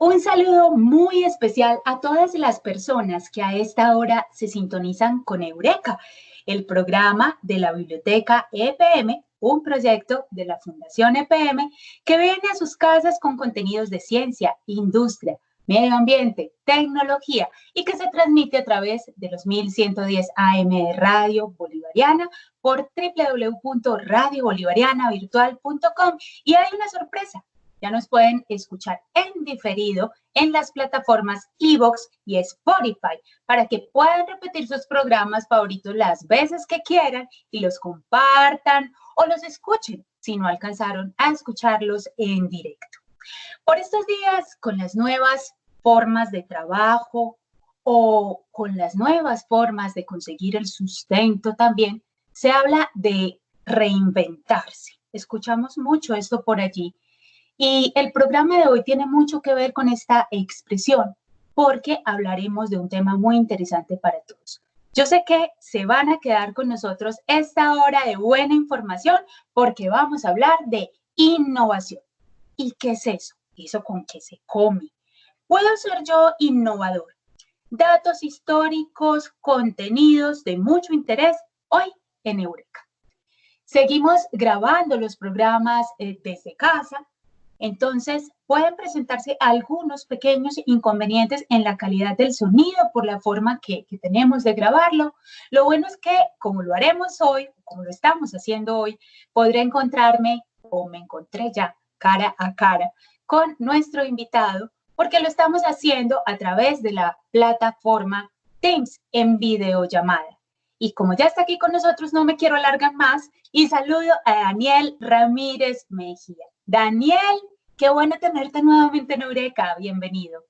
Un saludo muy especial a todas las personas que a esta hora se sintonizan con Eureka, el programa de la Biblioteca EPM, un proyecto de la Fundación EPM que viene a sus casas con contenidos de ciencia, industria, medio ambiente, tecnología y que se transmite a través de los 1110 AM de Radio Bolivariana por www.radiobolivarianavirtual.com. Y hay una sorpresa. Ya nos pueden escuchar en diferido en las plataformas iVoox y Spotify para que puedan repetir sus programas favoritos las veces que quieran y los compartan o los escuchen si no alcanzaron a escucharlos en directo. Por estos días, con las nuevas formas de trabajo o con las nuevas formas de conseguir el sustento también, se habla de reinventarse. Escuchamos mucho esto por allí. Y el programa de hoy tiene mucho que ver con esta expresión, porque hablaremos de un tema muy interesante para todos. Yo sé que se van a quedar con nosotros esta hora de buena información, porque vamos a hablar de innovación. ¿Y qué es eso? ¿Eso con qué se come? ¿Puedo ser yo innovador? Datos históricos, contenidos de mucho interés hoy en Eureka. Seguimos grabando los programas desde casa. Entonces, pueden presentarse algunos pequeños inconvenientes en la calidad del sonido por la forma que tenemos de grabarlo. Lo bueno es que, como lo haremos hoy, como lo estamos haciendo hoy, podré encontrarme, o me encontré ya cara a cara, con nuestro invitado, porque lo estamos haciendo a través de la plataforma Teams en videollamada. Y como ya está aquí con nosotros, no me quiero alargar más y saludo a Daniel Ramírez Mejía. Daniel, qué bueno tenerte nuevamente en Eureka. Bienvenido.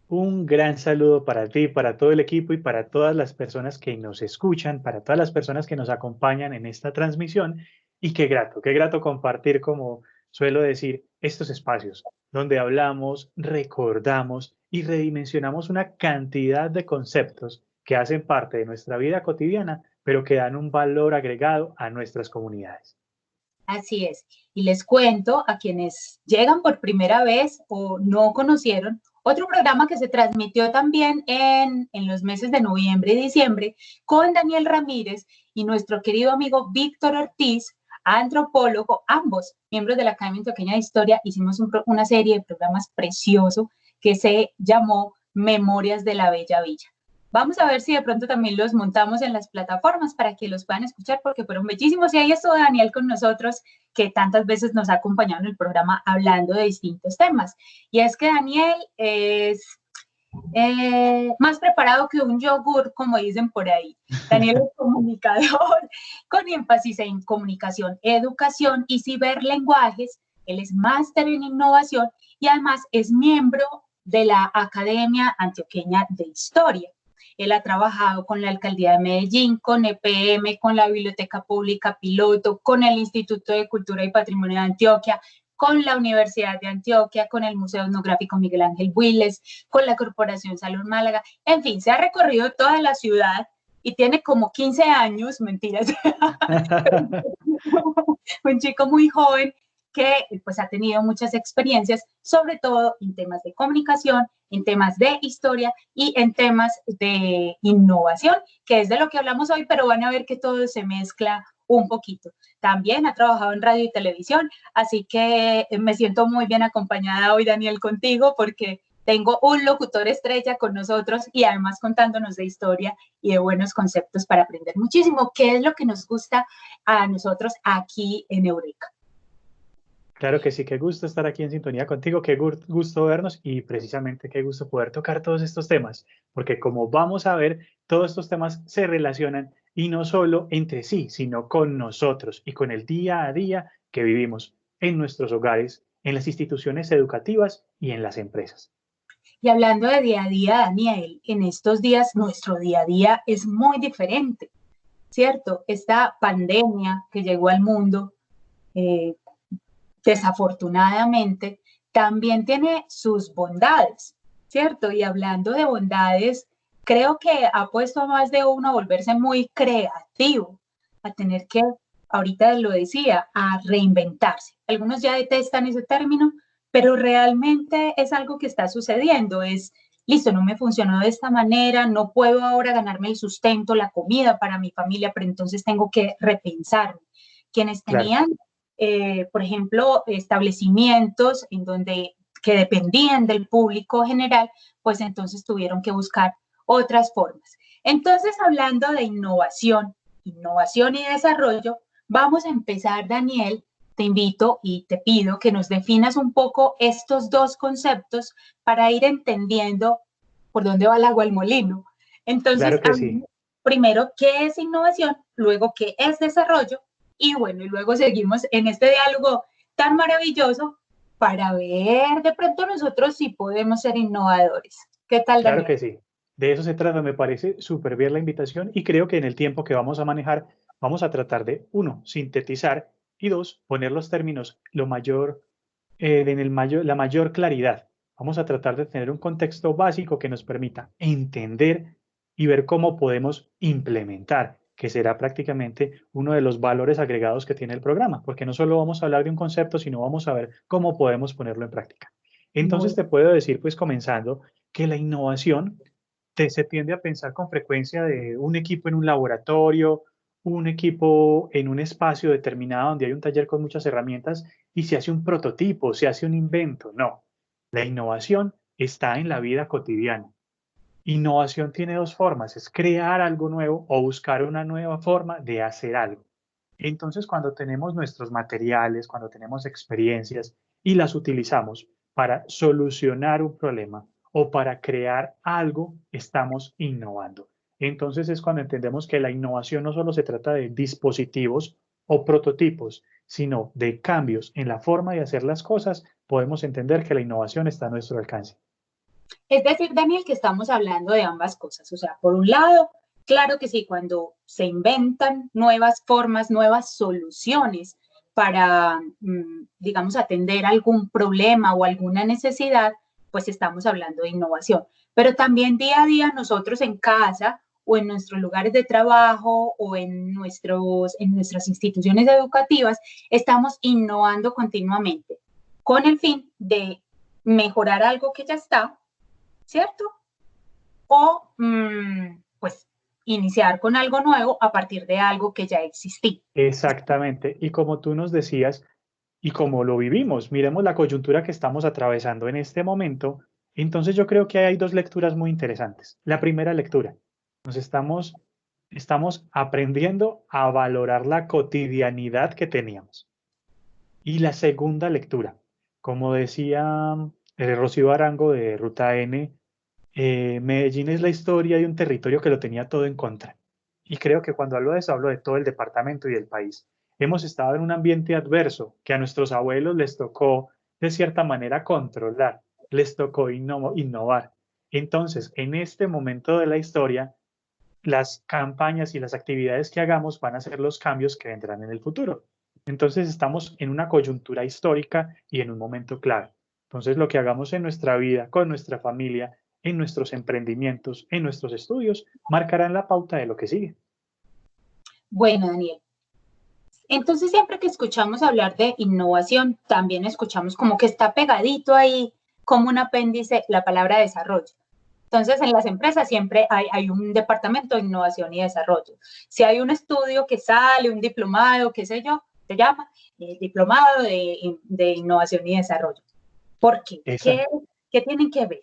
Un gran saludo para ti, para todo el equipo y para todas las personas que nos escuchan, para todas las personas que nos acompañan en esta transmisión. Y qué grato compartir, como suelo decir, estos espacios donde hablamos, recordamos y redimensionamos una cantidad de conceptos que hacen parte de nuestra vida cotidiana, pero que dan un valor agregado a nuestras comunidades. Así es. Y les cuento a quienes llegan por primera vez o no conocieron otro programa que se transmitió también en los meses de noviembre y diciembre con Daniel Ramírez y nuestro querido amigo Víctor Ortiz, antropólogo, ambos miembros de la Academia Antioqueña de Historia. Hicimos una serie de programas precioso que se llamó Memorias de la Bella Villa. Vamos a ver si de pronto también los montamos en las plataformas para que los puedan escuchar porque fueron bellísimos. Y ahí estuvo Daniel con nosotros, que tantas veces nos ha acompañado en el programa hablando de distintos temas. Y es que Daniel es más preparado que un yogur, como dicen por ahí. Daniel es comunicador con énfasis en comunicación, educación y ciberlenguajes. Él es máster en innovación y además es miembro de la Academia Antioqueña de Historia. Él ha trabajado con la Alcaldía de Medellín, con EPM, con la Biblioteca Pública Piloto, con el Instituto de Cultura y Patrimonio de Antioquia, con la Universidad de Antioquia, con el Museo Etnográfico Miguel Ángel Builes, con la Corporación Salud Málaga. En fin, se ha recorrido toda la ciudad y tiene como 15 años, mentiras, un chico muy joven que pues ha tenido muchas experiencias, sobre todo en temas de comunicación, en temas de historia y en temas de innovación, que es de lo que hablamos hoy, pero van a ver que todo se mezcla un poquito. También ha trabajado en radio y televisión, así que me siento muy bien acompañada hoy, Daniel, contigo, porque tengo un locutor estrella con nosotros y además contándonos de historia y de buenos conceptos para aprender muchísimo, que es lo que nos gusta a nosotros aquí en Eureka. Claro que sí, qué gusto estar aquí en sintonía contigo, qué gusto vernos y precisamente qué gusto poder tocar todos estos temas, porque como vamos a ver, todos estos temas se relacionan y no solo entre sí, sino con nosotros y con el día a día que vivimos en nuestros hogares, en las instituciones educativas y en las empresas. Y hablando de día a día, Daniel, en estos días nuestro día a día es muy diferente, ¿cierto? Esta pandemia que llegó al mundo, desafortunadamente, también tiene sus bondades, ¿cierto? Y hablando de bondades, creo que ha puesto a más de uno a volverse muy creativo, a tener que, ahorita lo decía, a reinventarse. Algunos ya detestan ese término, pero realmente es algo que está sucediendo, es, listo, no me funcionó de esta manera, no puedo ahora ganarme el sustento, la comida para mi familia, pero entonces tengo que repensar. Quienes Claro, tenían, por ejemplo, establecimientos en donde que dependían del público general, pues entonces tuvieron que buscar otras formas. Entonces, hablando de innovación, innovación y desarrollo, vamos a empezar, Daniel. Te invito y te pido que nos definas un poco estos dos conceptos para ir entendiendo por dónde va el agua al molino. Entonces, claro que sí. primero, ¿qué es innovación? Luego, ¿qué es desarrollo? Y bueno, y luego seguimos en este diálogo tan maravilloso para ver de pronto nosotros si podemos ser innovadores. ¿Qué tal, Claro Daniel? que sí. De eso se trata, me parece súper bien la invitación y creo que en el tiempo que vamos a manejar vamos a tratar de, uno, sintetizar y dos, poner los términos lo mayor, la mayor claridad. Vamos a tratar de tener un contexto básico que nos permita entender y ver cómo podemos implementar, que será prácticamente uno de los valores agregados que tiene el programa, porque no solo vamos a hablar de un concepto, sino vamos a ver cómo podemos ponerlo en práctica. Entonces Muy te puedo decir, pues comenzando, que la innovación se tiende a pensar con frecuencia de un equipo en un laboratorio, un equipo en un espacio determinado donde hay un taller con muchas herramientas y se hace un prototipo, se hace un invento. No, la innovación está en la vida cotidiana. Innovación tiene dos formas, es crear algo nuevo o buscar una nueva forma de hacer algo. Entonces, cuando tenemos nuestros materiales, cuando tenemos experiencias y las utilizamos para solucionar un problema o para crear algo, estamos innovando. Entonces es cuando entendemos que la innovación no solo se trata de dispositivos o prototipos, sino de cambios en la forma de hacer las cosas, podemos entender que la innovación está a nuestro alcance. Es decir, Daniel, que estamos hablando de ambas cosas. O sea, por un lado, claro que sí, cuando se inventan nuevas formas, nuevas soluciones para, digamos, atender algún problema o alguna necesidad, pues estamos hablando de innovación. Pero también día a día nosotros en casa o en nuestros lugares de trabajo o en nuestras instituciones educativas estamos innovando continuamente con el fin de mejorar algo que ya está, ¿cierto? O pues iniciar con algo nuevo a partir de algo que ya existía. Exactamente. Y como tú nos decías, y como lo vivimos, miremos la coyuntura que estamos atravesando en este momento, entonces yo creo que hay dos lecturas muy interesantes. La primera lectura, nos estamos aprendiendo a valorar la cotidianidad que teníamos. Y la segunda lectura, como decía Rocío Arango de Ruta N, Medellín es la historia de un territorio que lo tenía todo en contra. Y creo que cuando hablo de eso, hablo de todo el departamento y del país. Hemos estado en un ambiente adverso que a nuestros abuelos les tocó, de cierta manera, controlar, les tocó innovar. Entonces, en este momento de la historia, las campañas y las actividades que hagamos van a ser los cambios que vendrán en el futuro. Entonces estamos en una coyuntura histórica y en un momento clave. Entonces lo que hagamos en nuestra vida, con nuestra familia, en nuestros emprendimientos, en nuestros estudios, marcarán la pauta de lo que sigue. Bueno, Daniel, entonces siempre que escuchamos hablar de innovación, también escuchamos como que está pegadito ahí como un apéndice la palabra desarrollo. Entonces, en las empresas siempre hay un departamento de innovación y desarrollo. Si hay un estudio que sale, un diplomado, qué sé yo, se llama diplomado de innovación y desarrollo. ¿Por qué? Esa, ¿Qué tienen que ver?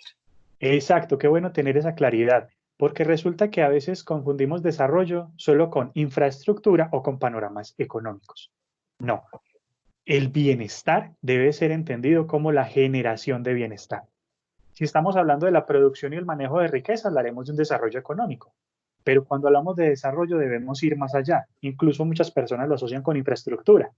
exacto, qué bueno tener esa claridad, porque resulta que a veces confundimos desarrollo solo con infraestructura o con panoramas económicos. No, el bienestar debe ser entendido como la generación de bienestar. Si estamos hablando de la producción y el manejo de riqueza, hablaremos de un desarrollo económico. Pero cuando hablamos de desarrollo debemos ir más allá. Incluso muchas personas lo asocian con infraestructura.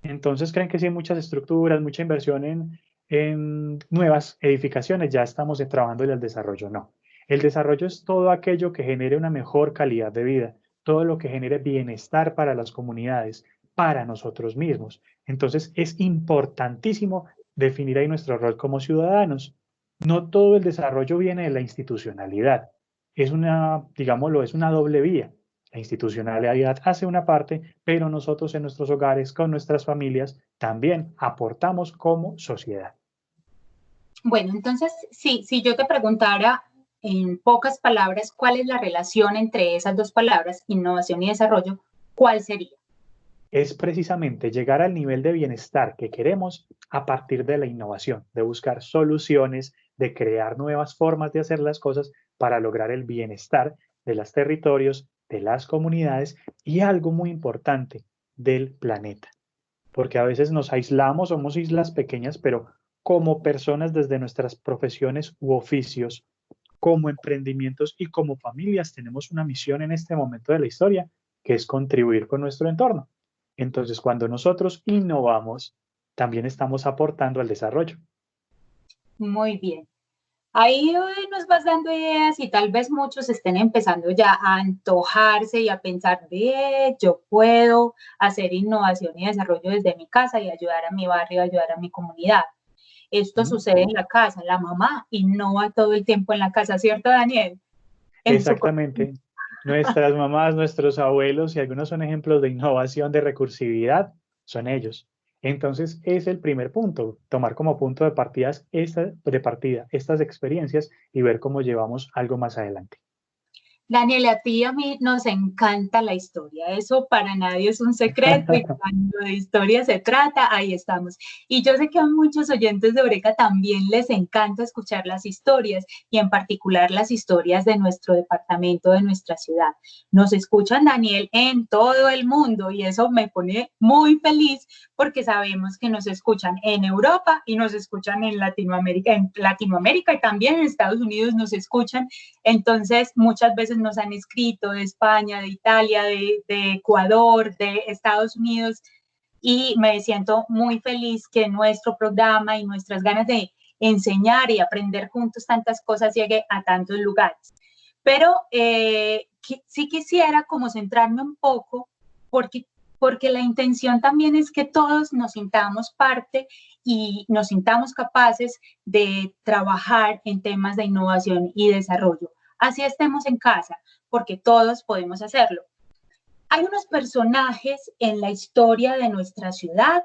Entonces creen que si hay muchas estructuras, mucha inversión en nuevas edificaciones, ya estamos trabajando en el desarrollo. No. El desarrollo es todo aquello que genere una mejor calidad de vida, todo lo que genere bienestar para las comunidades, para nosotros mismos. Entonces es importantísimo definir ahí nuestro rol como ciudadanos. No todo el desarrollo viene de la institucionalidad. Es una, digámoslo, es una doble vía. La institucionalidad hace una parte, pero nosotros en nuestros hogares, con nuestras familias, también aportamos como sociedad. Bueno, entonces, si yo te preguntara en pocas palabras cuál es la relación entre esas dos palabras, innovación y desarrollo, ¿cuál sería? Es precisamente llegar al nivel de bienestar que queremos a partir de la innovación, de buscar soluciones, de crear nuevas formas de hacer las cosas para lograr el bienestar de los territorios, de las comunidades y algo muy importante, del planeta. Porque a veces nos aislamos, somos islas pequeñas, pero como personas desde nuestras profesiones u oficios, como emprendimientos y como familias tenemos una misión en este momento de la historia, que es contribuir con nuestro entorno. Entonces, cuando nosotros innovamos, también estamos aportando al desarrollo. Muy bien. Ahí nos vas dando ideas y tal vez muchos estén empezando ya a antojarse y a pensar, ve, yo puedo hacer innovación y desarrollo desde mi casa y ayudar a mi barrio, ayudar a mi comunidad. Esto ¿Mm? sucede en la casa, la mamá innova todo el tiempo en la casa, ¿cierto, Daniel? En su Exactamente. Nuestras mamás, nuestros abuelos, y algunos son ejemplos de innovación, de recursividad, son ellos. Entonces, es el primer punto, tomar como punto de partida estas experiencias y ver cómo llevamos algo más adelante. Daniel, a ti y a mí nos encanta la historia. Eso para nadie es un secreto y cuando de historia se trata, ahí estamos. Y yo sé que a muchos oyentes de Eureka también les encanta escuchar las historias y en particular las historias de nuestro departamento, de nuestra ciudad. Nos escuchan, Daniel, en todo el mundo y eso me pone muy feliz porque sabemos que nos escuchan en Europa y nos escuchan en Latinoamérica y también en Estados Unidos nos escuchan. Entonces, muchas veces nos han escrito de España, de Italia, de Ecuador, de Estados Unidos, y me siento muy feliz que nuestro programa y nuestras ganas de enseñar y aprender juntos tantas cosas llegue a tantos lugares. Pero sí quisiera como centrarme un poco, porque la intención también es que todos nos sintamos parte y nos sintamos capaces de trabajar en temas de innovación y desarrollo. Así estemos en casa, porque todos podemos hacerlo. Hay unos personajes en la historia de nuestra ciudad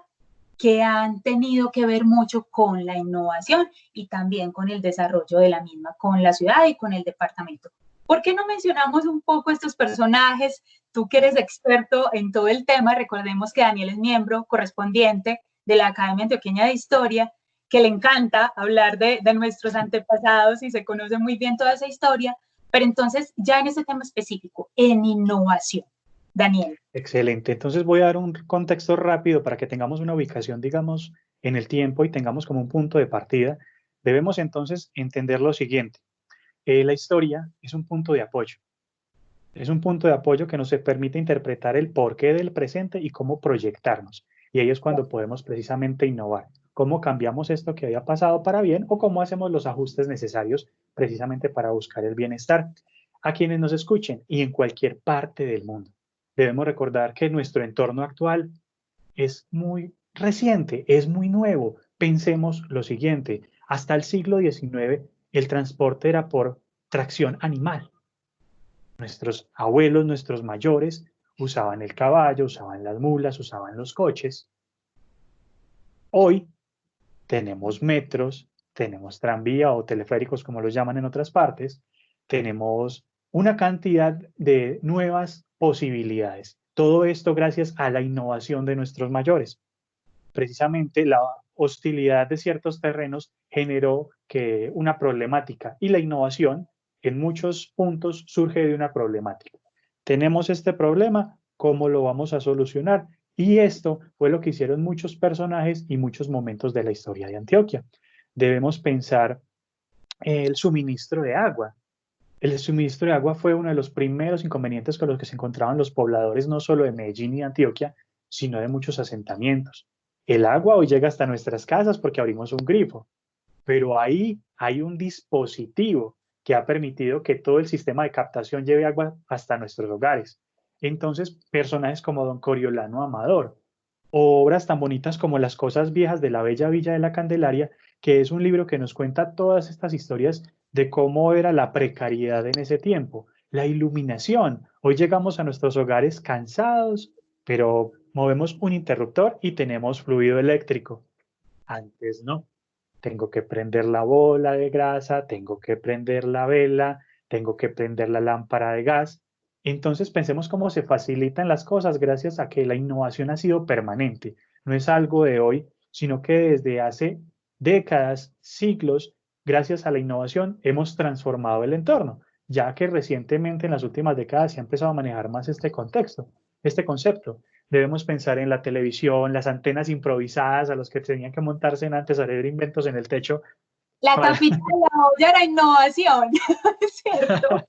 que han tenido que ver mucho con la innovación y también con el desarrollo de la misma, con la ciudad y con el departamento. ¿Por qué no mencionamos un poco estos personajes? Tú que eres experto en todo el tema, recordemos que Daniel es miembro correspondiente de la Academia Antioqueña de Historia, que le encanta hablar de nuestros antepasados y se conoce muy bien toda esa historia, pero entonces ya en este tema específico, en innovación, Daniel. Excelente. Entonces voy a dar un contexto rápido para que tengamos una ubicación, digamos, en el tiempo y tengamos como un punto de partida. Debemos entonces entender lo siguiente. La historia es un punto de apoyo. Es un punto de apoyo que nos permite interpretar el porqué del presente y cómo proyectarnos. Y ahí es cuando podemos precisamente innovar. Cómo cambiamos esto que había pasado para bien o cómo hacemos los ajustes necesarios precisamente para buscar el bienestar. A quienes nos escuchen y en cualquier parte del mundo, debemos recordar que nuestro entorno actual es muy reciente, es muy nuevo. Pensemos lo siguiente, hasta el siglo XIX el transporte era por tracción animal. Nuestros abuelos, nuestros mayores usaban el caballo, usaban las mulas, usaban los coches. Hoy tenemos metros, tenemos tranvía o teleféricos como los llaman en otras partes, tenemos una cantidad de nuevas posibilidades. Todo esto gracias a la innovación de nuestros mayores. Precisamente la hostilidad de ciertos terrenos generó que una problemática y la innovación en muchos puntos surge de una problemática. Tenemos este problema, ¿cómo lo vamos a solucionar? Y esto fue lo que hicieron muchos personajes y muchos momentos de la historia de Antioquia. Debemos pensar el suministro de agua. El suministro de agua fue uno de los primeros inconvenientes con los que se encontraban los pobladores no solo de Medellín y Antioquia, sino de muchos asentamientos. El agua hoy llega hasta nuestras casas porque abrimos un grifo, pero ahí hay un dispositivo que ha permitido que todo el sistema de captación lleve agua hasta nuestros hogares. Entonces, personajes como don Coriolano Amador, o obras tan bonitas como Las cosas viejas de la bella villa de la Candelaria, que es un libro que nos cuenta todas estas historias de cómo era la precariedad en ese tiempo, la iluminación. Hoy llegamos a nuestros hogares cansados, pero movemos un interruptor y tenemos fluido eléctrico. Antes no. tengo que prender la bola de grasa, tengo que prender la vela, tengo que prender la lámpara de gas. Entonces pensemos cómo se facilitan las cosas gracias a que la innovación ha sido permanente. No es algo de hoy, sino que desde hace décadas, siglos, gracias a la innovación, hemos transformado el entorno, ya que recientemente en las últimas décadas se ha empezado a manejar más este contexto, este concepto. Debemos pensar en la televisión, las antenas improvisadas a los que tenían que montarse antes a hacer inventos en el techo. La Para tapita de la olla era innovación, ¿cierto?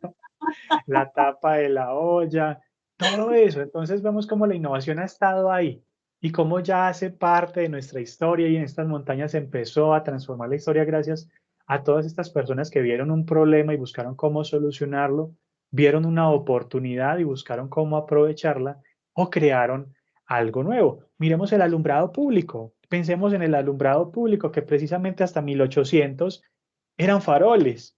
la tapa de la olla, todo eso. Entonces vemos cómo la innovación ha estado ahí y cómo ya hace parte de nuestra historia y en estas montañas empezó a transformar la historia gracias a todas estas personas que vieron un problema y buscaron cómo solucionarlo, vieron una oportunidad y buscaron cómo aprovecharla o crearon algo nuevo. Miremos el alumbrado público. Pensemos en el alumbrado público que precisamente hasta 1800 eran faroles.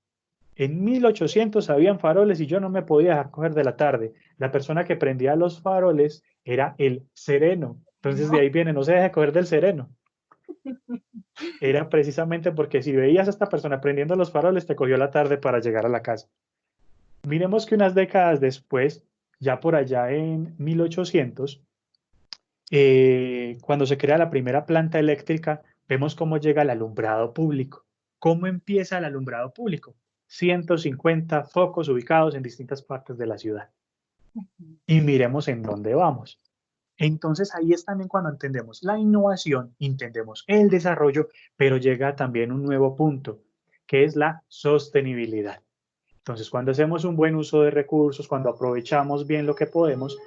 En 1800 habían faroles y yo no me podía dejar coger de la tarde. La persona que prendía los faroles era el sereno. Entonces de ¿No? ahí viene, no se deje coger del sereno. Era precisamente porque si veías a esta persona prendiendo los faroles, te cogió la tarde para llegar a la casa. Miremos que unas décadas después, ya por allá en 1800, cuando se crea la primera planta eléctrica, vemos cómo llega el alumbrado público. ¿Cómo empieza el alumbrado público? 150 focos ubicados en distintas partes de la ciudad. Y miremos en dónde vamos. Entonces ahí es también cuando entendemos la innovación, entendemos el desarrollo, pero llega también un nuevo punto, que es la sostenibilidad. Entonces, cuando hacemos un buen uso de recursos, cuando aprovechamos bien lo que podemos,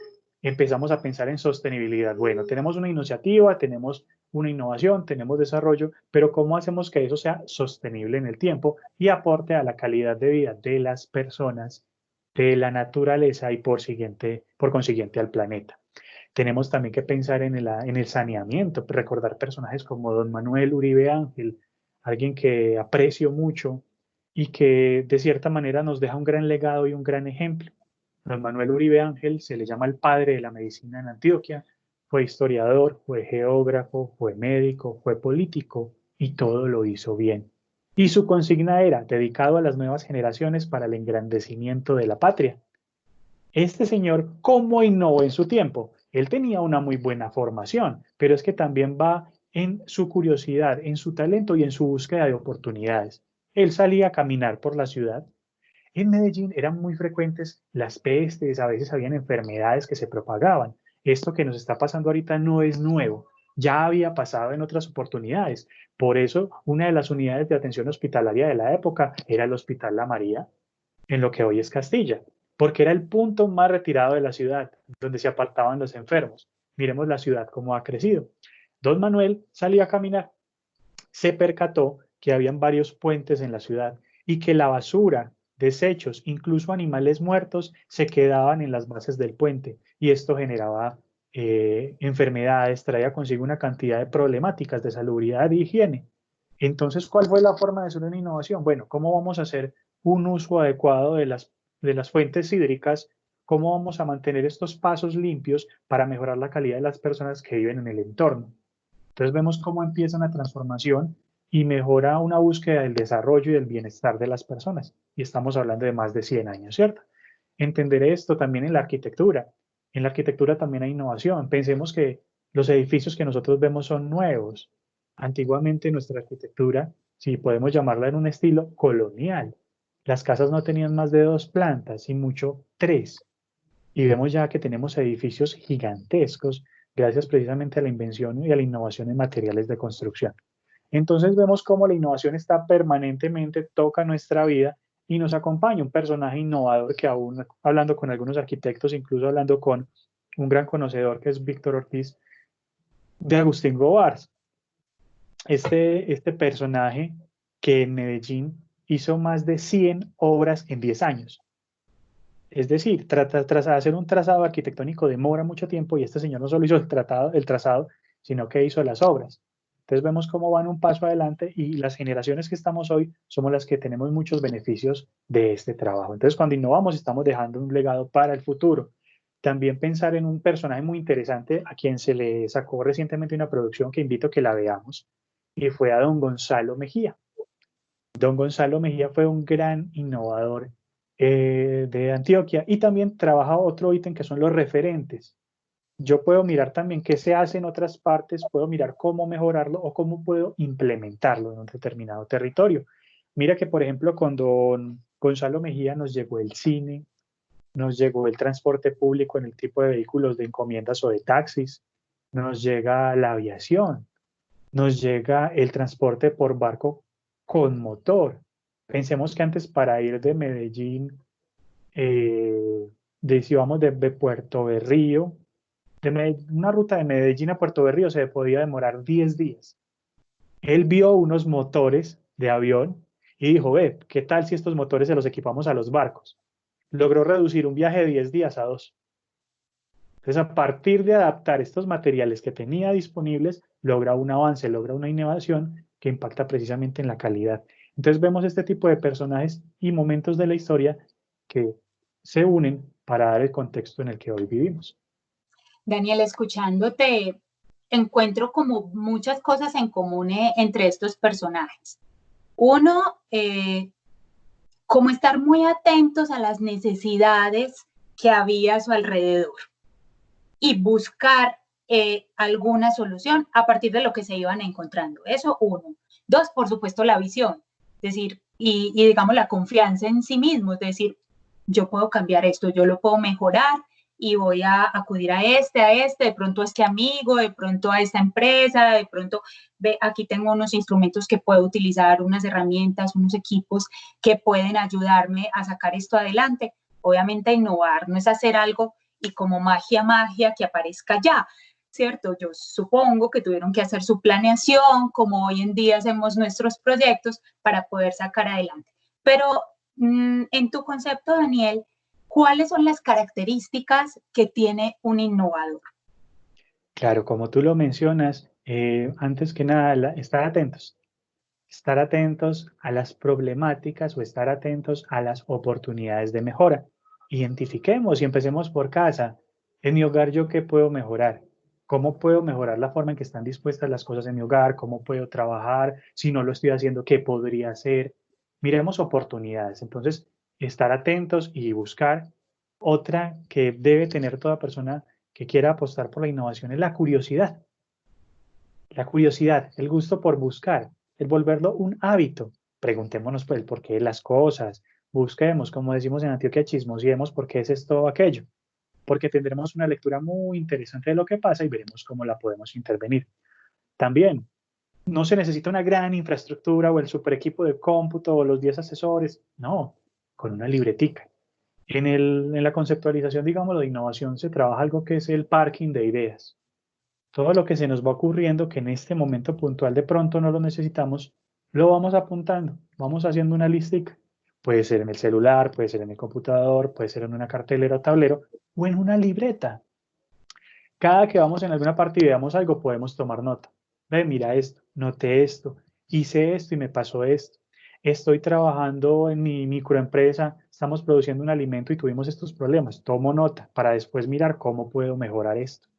empezamos a pensar en sostenibilidad. Bueno, tenemos una iniciativa, tenemos una innovación, tenemos desarrollo, pero ¿cómo hacemos que eso sea sostenible en el tiempo y aporte a la calidad de vida de las personas, de la naturaleza y por consiguiente al planeta? Tenemos también que pensar en el saneamiento, recordar personajes como don Manuel Uribe Ángel, alguien que aprecio mucho y que de cierta manera nos deja un gran legado y un gran ejemplo. Don Manuel Uribe Ángel se le llama el padre de la medicina en Antioquia, fue historiador, fue geógrafo, fue médico, fue político y todo lo hizo bien. Y su consigna era dedicado a las nuevas generaciones para el engrandecimiento de la patria. Este señor, ¿cómo innovó en su tiempo? Él tenía una muy buena formación, pero es que también va en su curiosidad, en su talento y en su búsqueda de oportunidades. Él salía a caminar por la ciudad. En Medellín eran muy frecuentes las pestes, a veces habían enfermedades que se propagaban. Esto que nos está pasando ahorita no es nuevo, ya había pasado en otras oportunidades. Por eso, una de las unidades de atención hospitalaria de la época era el Hospital La María, en lo que hoy es Castilla, porque era el punto más retirado de la ciudad, donde se apartaban los enfermos. Miremos la ciudad cómo ha crecido. Don Manuel salía a caminar, se percató que habían varios puentes en la ciudad y que la basura, desechos, incluso animales muertos, se quedaban en las bases del puente y esto generaba enfermedades, traía consigo una cantidad de problemáticas de salubridad y higiene. Entonces, ¿cuál fue la forma de hacer una innovación? Bueno, ¿cómo vamos a hacer un uso adecuado de las fuentes hídricas? ¿Cómo vamos a mantener estos pasos limpios para mejorar la calidad de las personas que viven en el entorno? Entonces vemos cómo empieza una transformación y mejora una búsqueda del desarrollo y del bienestar de las personas. Y estamos hablando de más de 100 años, ¿cierto? Entender esto también en la arquitectura. En la arquitectura también hay innovación. Pensemos que los edificios que nosotros vemos son nuevos. Antiguamente nuestra arquitectura, si podemos llamarla en un estilo colonial, las casas no tenían más de 2 plantas y mucho 3. Y vemos ya que tenemos edificios gigantescos gracias precisamente a la invención y a la innovación en materiales de construcción. Entonces vemos cómo la innovación está permanentemente, toca nuestra vida y nos acompaña un personaje innovador que aún hablando con algunos arquitectos, incluso hablando con un gran conocedor que es Víctor Ortiz, de Agustín Gobars. Este personaje que en Medellín hizo más de 100 obras en 10 años. Es decir, hacer un trazado arquitectónico demora mucho tiempo y este señor no solo hizo el trazado, sino que hizo las obras. Entonces vemos cómo van un paso adelante y las generaciones que estamos hoy somos las que tenemos muchos beneficios de este trabajo. Entonces cuando innovamos estamos dejando un legado para el futuro. También pensar en un personaje muy interesante a quien se le sacó recientemente una producción que invito a que la veamos. y fue a don Gonzalo Mejía. Don Gonzalo Mejía fue un gran innovador de Antioquia y también trabaja otro ítem que son los referentes. Yo puedo mirar también qué se hace en otras partes, puedo mirar cómo mejorarlo o cómo puedo implementarlo en un determinado territorio. Mira que, por ejemplo, con don Gonzalo Mejía nos llegó el cine, nos llegó el transporte público en el tipo de vehículos de encomiendas o de taxis, nos llega la aviación, nos llega el transporte por barco con motor. Pensemos que antes para ir de Medellín, si vamos de Puerto Berrío, una ruta de Medellín a Puerto Berrío se podía demorar 10 días. Él vio unos motores de avión y dijo, ve, ¿qué tal si estos motores se los equipamos a los barcos? Logró reducir un viaje de 10 días a 2. Entonces, a partir de adaptar estos materiales que tenía disponibles, logra un avance, logra una innovación que impacta precisamente en la calidad. Entonces, vemos este tipo de personajes y momentos de la historia que se unen para dar el contexto en el que hoy vivimos. Daniel, escuchándote, encuentro como muchas cosas en común entre estos personajes. Uno, como estar muy atentos a las necesidades que había a su alrededor y buscar alguna solución a partir de lo que se iban encontrando. Eso uno. Dos, por supuesto, la visión, es decir, y digamos la confianza en sí mismo, es decir, yo puedo cambiar esto, yo lo puedo mejorar y voy a acudir a de pronto a este amigo, de pronto a esta empresa, de pronto ve, aquí tengo unos instrumentos que puedo utilizar, unas herramientas, unos equipos que pueden ayudarme a sacar esto adelante. Obviamente innovar no es hacer algo y como magia, que aparezca ya, ¿cierto? Yo supongo que tuvieron que hacer su planeación, como hoy en día hacemos nuestros proyectos para poder sacar adelante. Pero en tu concepto, Daniel, ¿cuáles son las características que tiene un innovador? Claro, como tú lo mencionas, antes que nada, estar atentos a las problemáticas o estar atentos a las oportunidades de mejora. Identifiquemos y empecemos por casa. En mi hogar, ¿yo qué puedo mejorar? ¿Cómo puedo mejorar la forma en que están dispuestas las cosas en mi hogar? ¿Cómo puedo trabajar? Si no lo estoy haciendo, ¿qué podría hacer? Miremos oportunidades. Entonces, estar atentos y buscar. Otra que debe tener toda persona que quiera apostar por la innovación es la curiosidad. La curiosidad, el gusto por buscar, el volverlo un hábito. Preguntémonos por el porqué de las cosas, busquemos, como decimos en Antioquia, chismosiemos por qué es esto o aquello, porque tendremos una lectura muy interesante de lo que pasa y veremos cómo la podemos intervenir. También, no se necesita una gran infraestructura o el super equipo de cómputo o los 10 asesores, no, con una libretica. En la conceptualización, digamos, de innovación se trabaja algo que es el parking de ideas. Todo lo que se nos va ocurriendo, que en este momento puntual de pronto no lo necesitamos, lo vamos apuntando, vamos haciendo una listica. Puede ser en el celular, puede ser en el computador, puede ser en una cartelera o tablero o en una libreta. Cada que vamos en alguna parte y veamos algo, podemos tomar nota. Ve, mira esto, noté esto, hice esto y me pasó esto. Estoy trabajando en mi microempresa, estamos produciendo un alimento y tuvimos estos problemas. Tomo nota para después mirar cómo puedo mejorar esto.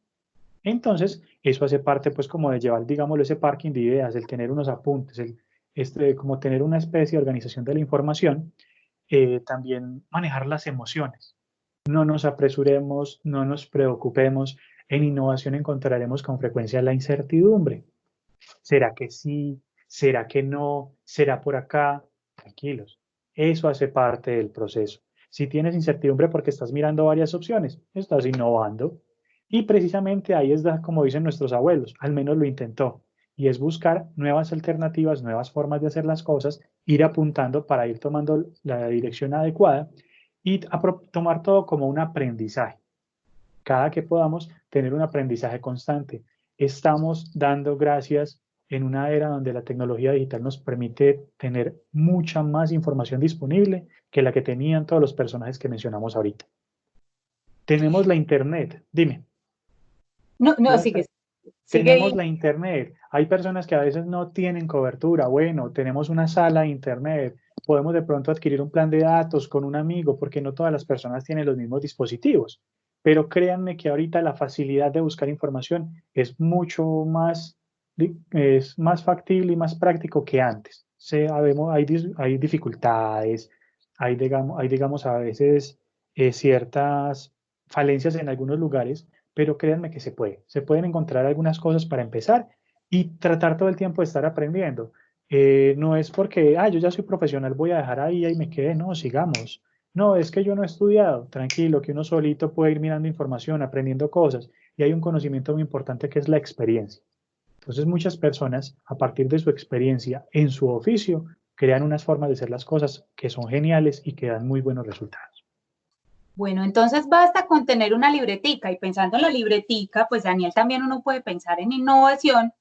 Entonces, eso hace parte, pues, como de llevar, digámoslo, ese parking de ideas, el tener unos apuntes, como tener una especie de organización de la información, también manejar las emociones. No nos apresuremos, no nos preocupemos. En innovación encontraremos con frecuencia la incertidumbre. ¿Será que sí? ¿Será que no? ¿Será por acá? Tranquilos. Eso hace parte del proceso. Si tienes incertidumbre porque estás mirando varias opciones, estás innovando. Y precisamente ahí es como dicen nuestros abuelos, al menos lo intentó. Y es buscar nuevas alternativas, nuevas formas de hacer las cosas, ir apuntando para ir tomando la dirección adecuada y tomar todo como un aprendizaje. Cada que podamos tener un aprendizaje constante. Estamos dando gracias en una era donde la tecnología digital nos permite tener mucha más información disponible que la que tenían todos los personajes que mencionamos ahorita. Tenemos la Internet, dime. No, no, sigue, Tenemos sigue. la Internet. Hay personas que a veces no tienen cobertura. Bueno, tenemos una sala de Internet. Podemos de pronto adquirir un plan de datos con un amigo porque no todas las personas tienen los mismos dispositivos. Pero créanme que ahorita la facilidad de buscar información es mucho más es más factible y más práctico que antes. Hay dificultades, hay, digamos, a veces ciertas falencias en algunos lugares, pero créanme que se puede. Se pueden encontrar algunas cosas para empezar y tratar todo el tiempo de estar aprendiendo. No es porque, yo ya soy profesional, voy a dejar ahí y me quedé. No, sigamos. No, es que yo no he estudiado. Tranquilo, que uno solito puede ir mirando información, aprendiendo cosas. Y hay un conocimiento muy importante que es la experiencia. Entonces, muchas personas, a partir de su experiencia en su oficio, crean unas formas de hacer las cosas que son geniales y que dan muy buenos resultados. Bueno, entonces basta con tener una libretica y pensando en la libretica, pues Daniel también uno puede pensar en innovación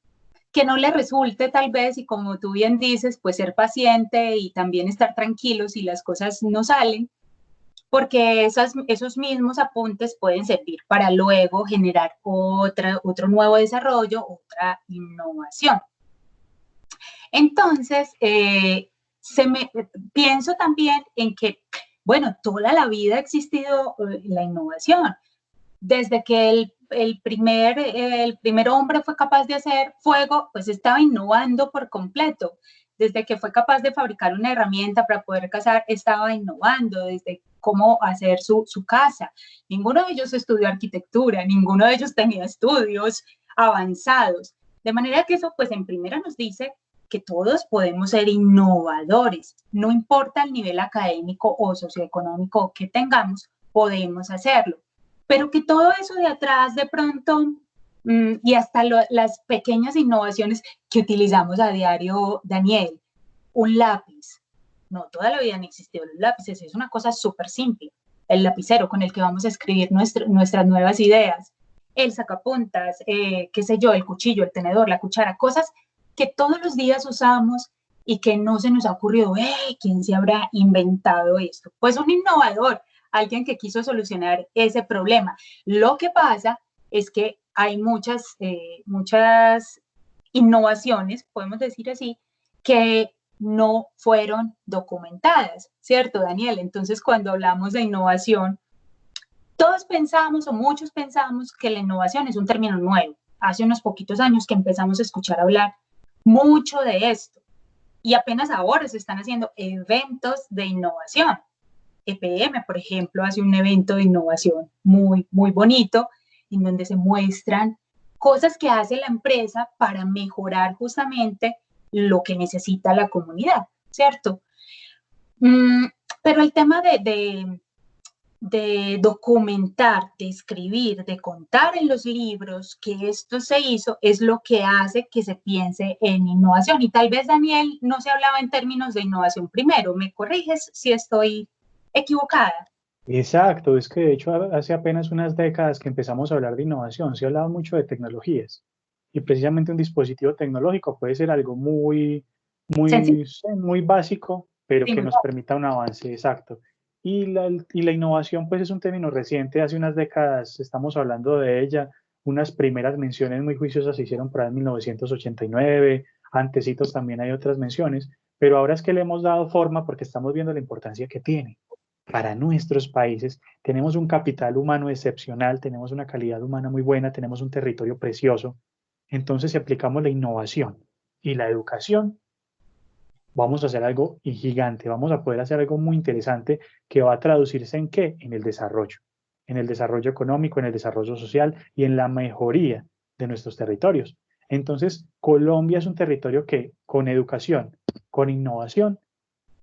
que no le resulte tal vez y como tú bien dices, pues ser paciente y también estar tranquilo si las cosas no salen, porque esos mismos apuntes pueden servir para luego generar otro nuevo desarrollo, otra innovación. Entonces, pienso también en que, bueno, toda la vida ha existido la innovación. Desde que el primer hombre fue capaz de hacer fuego, pues estaba innovando por completo. Desde que fue capaz de fabricar una herramienta para poder cazar, estaba innovando. Desde cómo hacer su casa. Ninguno de ellos estudió arquitectura, ninguno de ellos tenía estudios avanzados. De manera que eso, pues en primera nos dice que todos podemos ser innovadores, no importa el nivel académico o socioeconómico que tengamos, podemos hacerlo. Pero que todo eso de atrás de pronto y hasta las pequeñas innovaciones que utilizamos a diario, Daniel, un lápiz. No, toda la vida han existido los lápices, es una cosa súper simple. El lapicero con el que vamos a escribir nuestras nuevas ideas, el sacapuntas, qué sé yo, el cuchillo, el tenedor, la cuchara, cosas que todos los días usamos y que no se nos ha ocurrido, ¿quién se habrá inventado esto? Pues un innovador, alguien que quiso solucionar ese problema. Lo que pasa es que hay muchas innovaciones, podemos decir así, que no fueron documentadas, ¿cierto, Daniel? Entonces, cuando hablamos de innovación, todos pensamos o muchos pensamos que la innovación es un término nuevo. Hace unos poquitos años que empezamos a escuchar hablar mucho de esto y apenas ahora se están haciendo eventos de innovación. EPM, por ejemplo, hace un evento de innovación muy, muy bonito en donde se muestran cosas que hace la empresa para mejorar justamente lo que necesita la comunidad, ¿cierto? Pero el tema de documentar, de escribir, de contar en los libros que esto se hizo es lo que hace que se piense en innovación. Y tal vez, Daniel, no se hablaba en términos de innovación primero. ¿Me corriges si estoy equivocada? Exacto, es que de hecho hace apenas unas décadas que empezamos a hablar de innovación, se hablaba mucho de tecnologías y precisamente un dispositivo tecnológico puede ser algo Sencillo. muy básico, pero que nos Simultáneo. permita un avance exacto. Y la innovación pues es un término reciente, hace unas décadas estamos hablando de ella, unas primeras menciones muy juiciosas se hicieron por ahí en 1989, antecitos también hay otras menciones, pero ahora es que le hemos dado forma porque estamos viendo la importancia que tiene para nuestros países. Tenemos un capital humano excepcional, tenemos una calidad humana muy buena, tenemos un territorio precioso. Entonces, si aplicamos la innovación y la educación, vamos a hacer algo gigante, vamos a poder hacer algo muy interesante que va a traducirse en qué? En el desarrollo económico, en el desarrollo social y en la mejoría de nuestros territorios. Entonces, Colombia es un territorio que con educación, con innovación,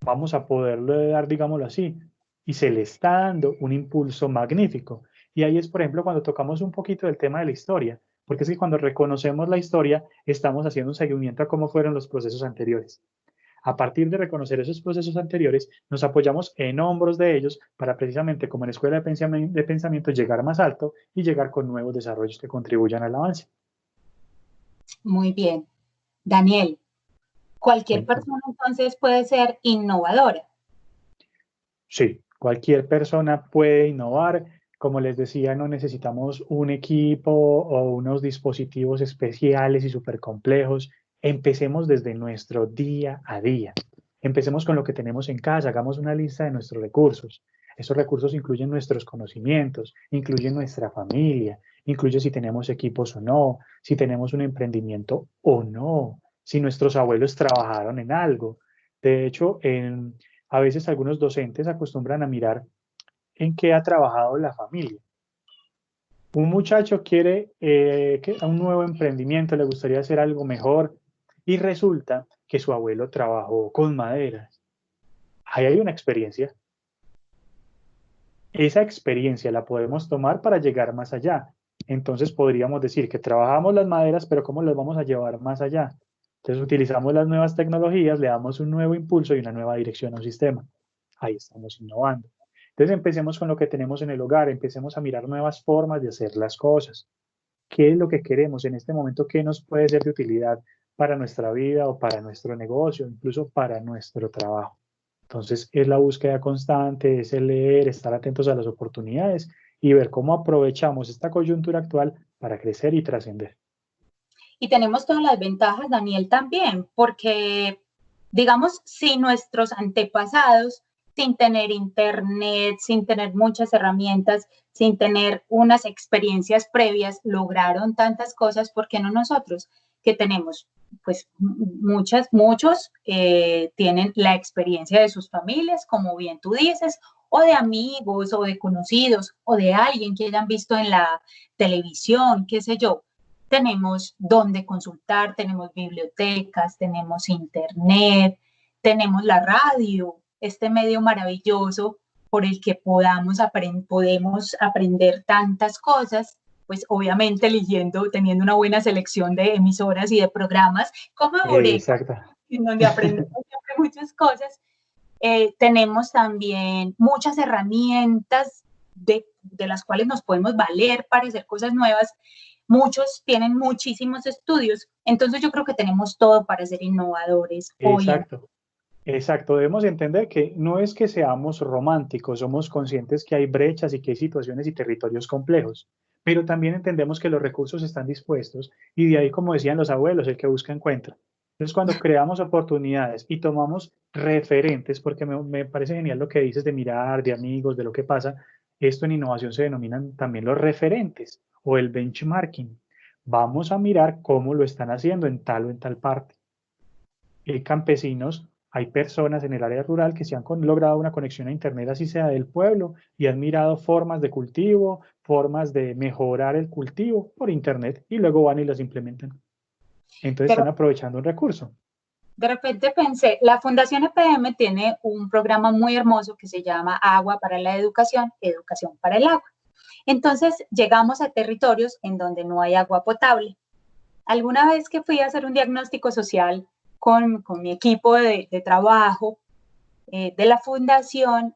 vamos a poderle dar, digámoslo así, y se le está dando un impulso magnífico. Y ahí es, por ejemplo, cuando tocamos un poquito del tema de la historia, porque es que cuando reconocemos la historia, estamos haciendo un seguimiento a cómo fueron los procesos anteriores. A partir de reconocer esos procesos anteriores, nos apoyamos en hombros de ellos para precisamente, como en escuela de pensamiento, llegar más alto y llegar con nuevos desarrollos que contribuyan al avance. Muy bien. Daniel, cualquier Cuéntame. persona entonces puede ser innovadora. Sí, cualquier persona puede innovar. Como les decía, no necesitamos un equipo o unos dispositivos especiales y súper complejos. Empecemos desde nuestro día a día. Empecemos con lo que tenemos en casa, hagamos una lista de nuestros recursos. Esos recursos incluyen nuestros conocimientos, incluyen nuestra familia, incluye si tenemos equipos o no, si tenemos un emprendimiento o no, si nuestros abuelos trabajaron en algo. De hecho, a veces algunos docentes acostumbran a mirar en qué ha trabajado la familia. Un muchacho quiere un nuevo emprendimiento, le gustaría hacer algo mejor y resulta que su abuelo trabajó con maderas. Ahí hay una experiencia. Esa experiencia la podemos tomar para llegar más allá. Entonces podríamos decir que trabajamos las maderas, pero ¿cómo las vamos a llevar más allá? Entonces utilizamos las nuevas tecnologías, le damos un nuevo impulso y una nueva dirección a un sistema. Ahí estamos innovando. Entonces empecemos con lo que tenemos en el hogar, empecemos a mirar nuevas formas de hacer las cosas. ¿Qué es lo que queremos en este momento? ¿Qué nos puede ser de utilidad para nuestra vida o para nuestro negocio, incluso para nuestro trabajo? Entonces, es la búsqueda constante, es el leer, estar atentos a las oportunidades y ver cómo aprovechamos esta coyuntura actual para crecer y trascender. Y tenemos todas las ventajas, Daniel, también, porque, digamos, si nuestros antepasados, sin tener internet, sin tener muchas herramientas, sin tener unas experiencias previas, lograron tantas cosas, ¿por qué no nosotros? Que tenemos, pues, muchos tienen la experiencia de sus familias, como bien tú dices, o de amigos, o de conocidos, o de alguien que hayan visto en la televisión, qué sé yo. Tenemos dónde consultar, tenemos bibliotecas, tenemos internet, tenemos la radio, este medio maravilloso por el que podemos aprender tantas cosas, pues obviamente eligiendo, teniendo una buena selección de emisoras y de programas como Eureka, Exacto. en donde aprendemos muchas cosas. Tenemos también muchas herramientas de las cuales nos podemos valer para hacer cosas nuevas. Muchos tienen muchísimos estudios, entonces yo creo que tenemos todo para ser innovadores hoy en día. Exacto. Exacto, debemos entender que no es que seamos románticos, somos conscientes que hay brechas y que hay situaciones y territorios complejos, pero también entendemos que los recursos están dispuestos y de ahí, como decían los abuelos, el que busca encuentra. Entonces, cuando creamos oportunidades y tomamos referentes, porque me parece genial lo que dices de mirar, de amigos, de lo que pasa, esto en innovación se denominan también los referentes o el benchmarking. Vamos a mirar cómo lo están haciendo en tal o en tal parte. Hay campesinos, hay personas en el área rural que se han logrado una conexión a Internet, así sea del pueblo, y han mirado formas de cultivo, formas de mejorar el cultivo por Internet, y luego van y las implementan. Entonces De, están aprovechando un recurso. de repente pensé, la Fundación EPM tiene un programa muy hermoso que se llama Agua para la Educación, Educación para el Agua. Entonces llegamos a territorios en donde no hay agua potable. Alguna vez que fui a hacer un diagnóstico social con mi equipo de trabajo de la fundación,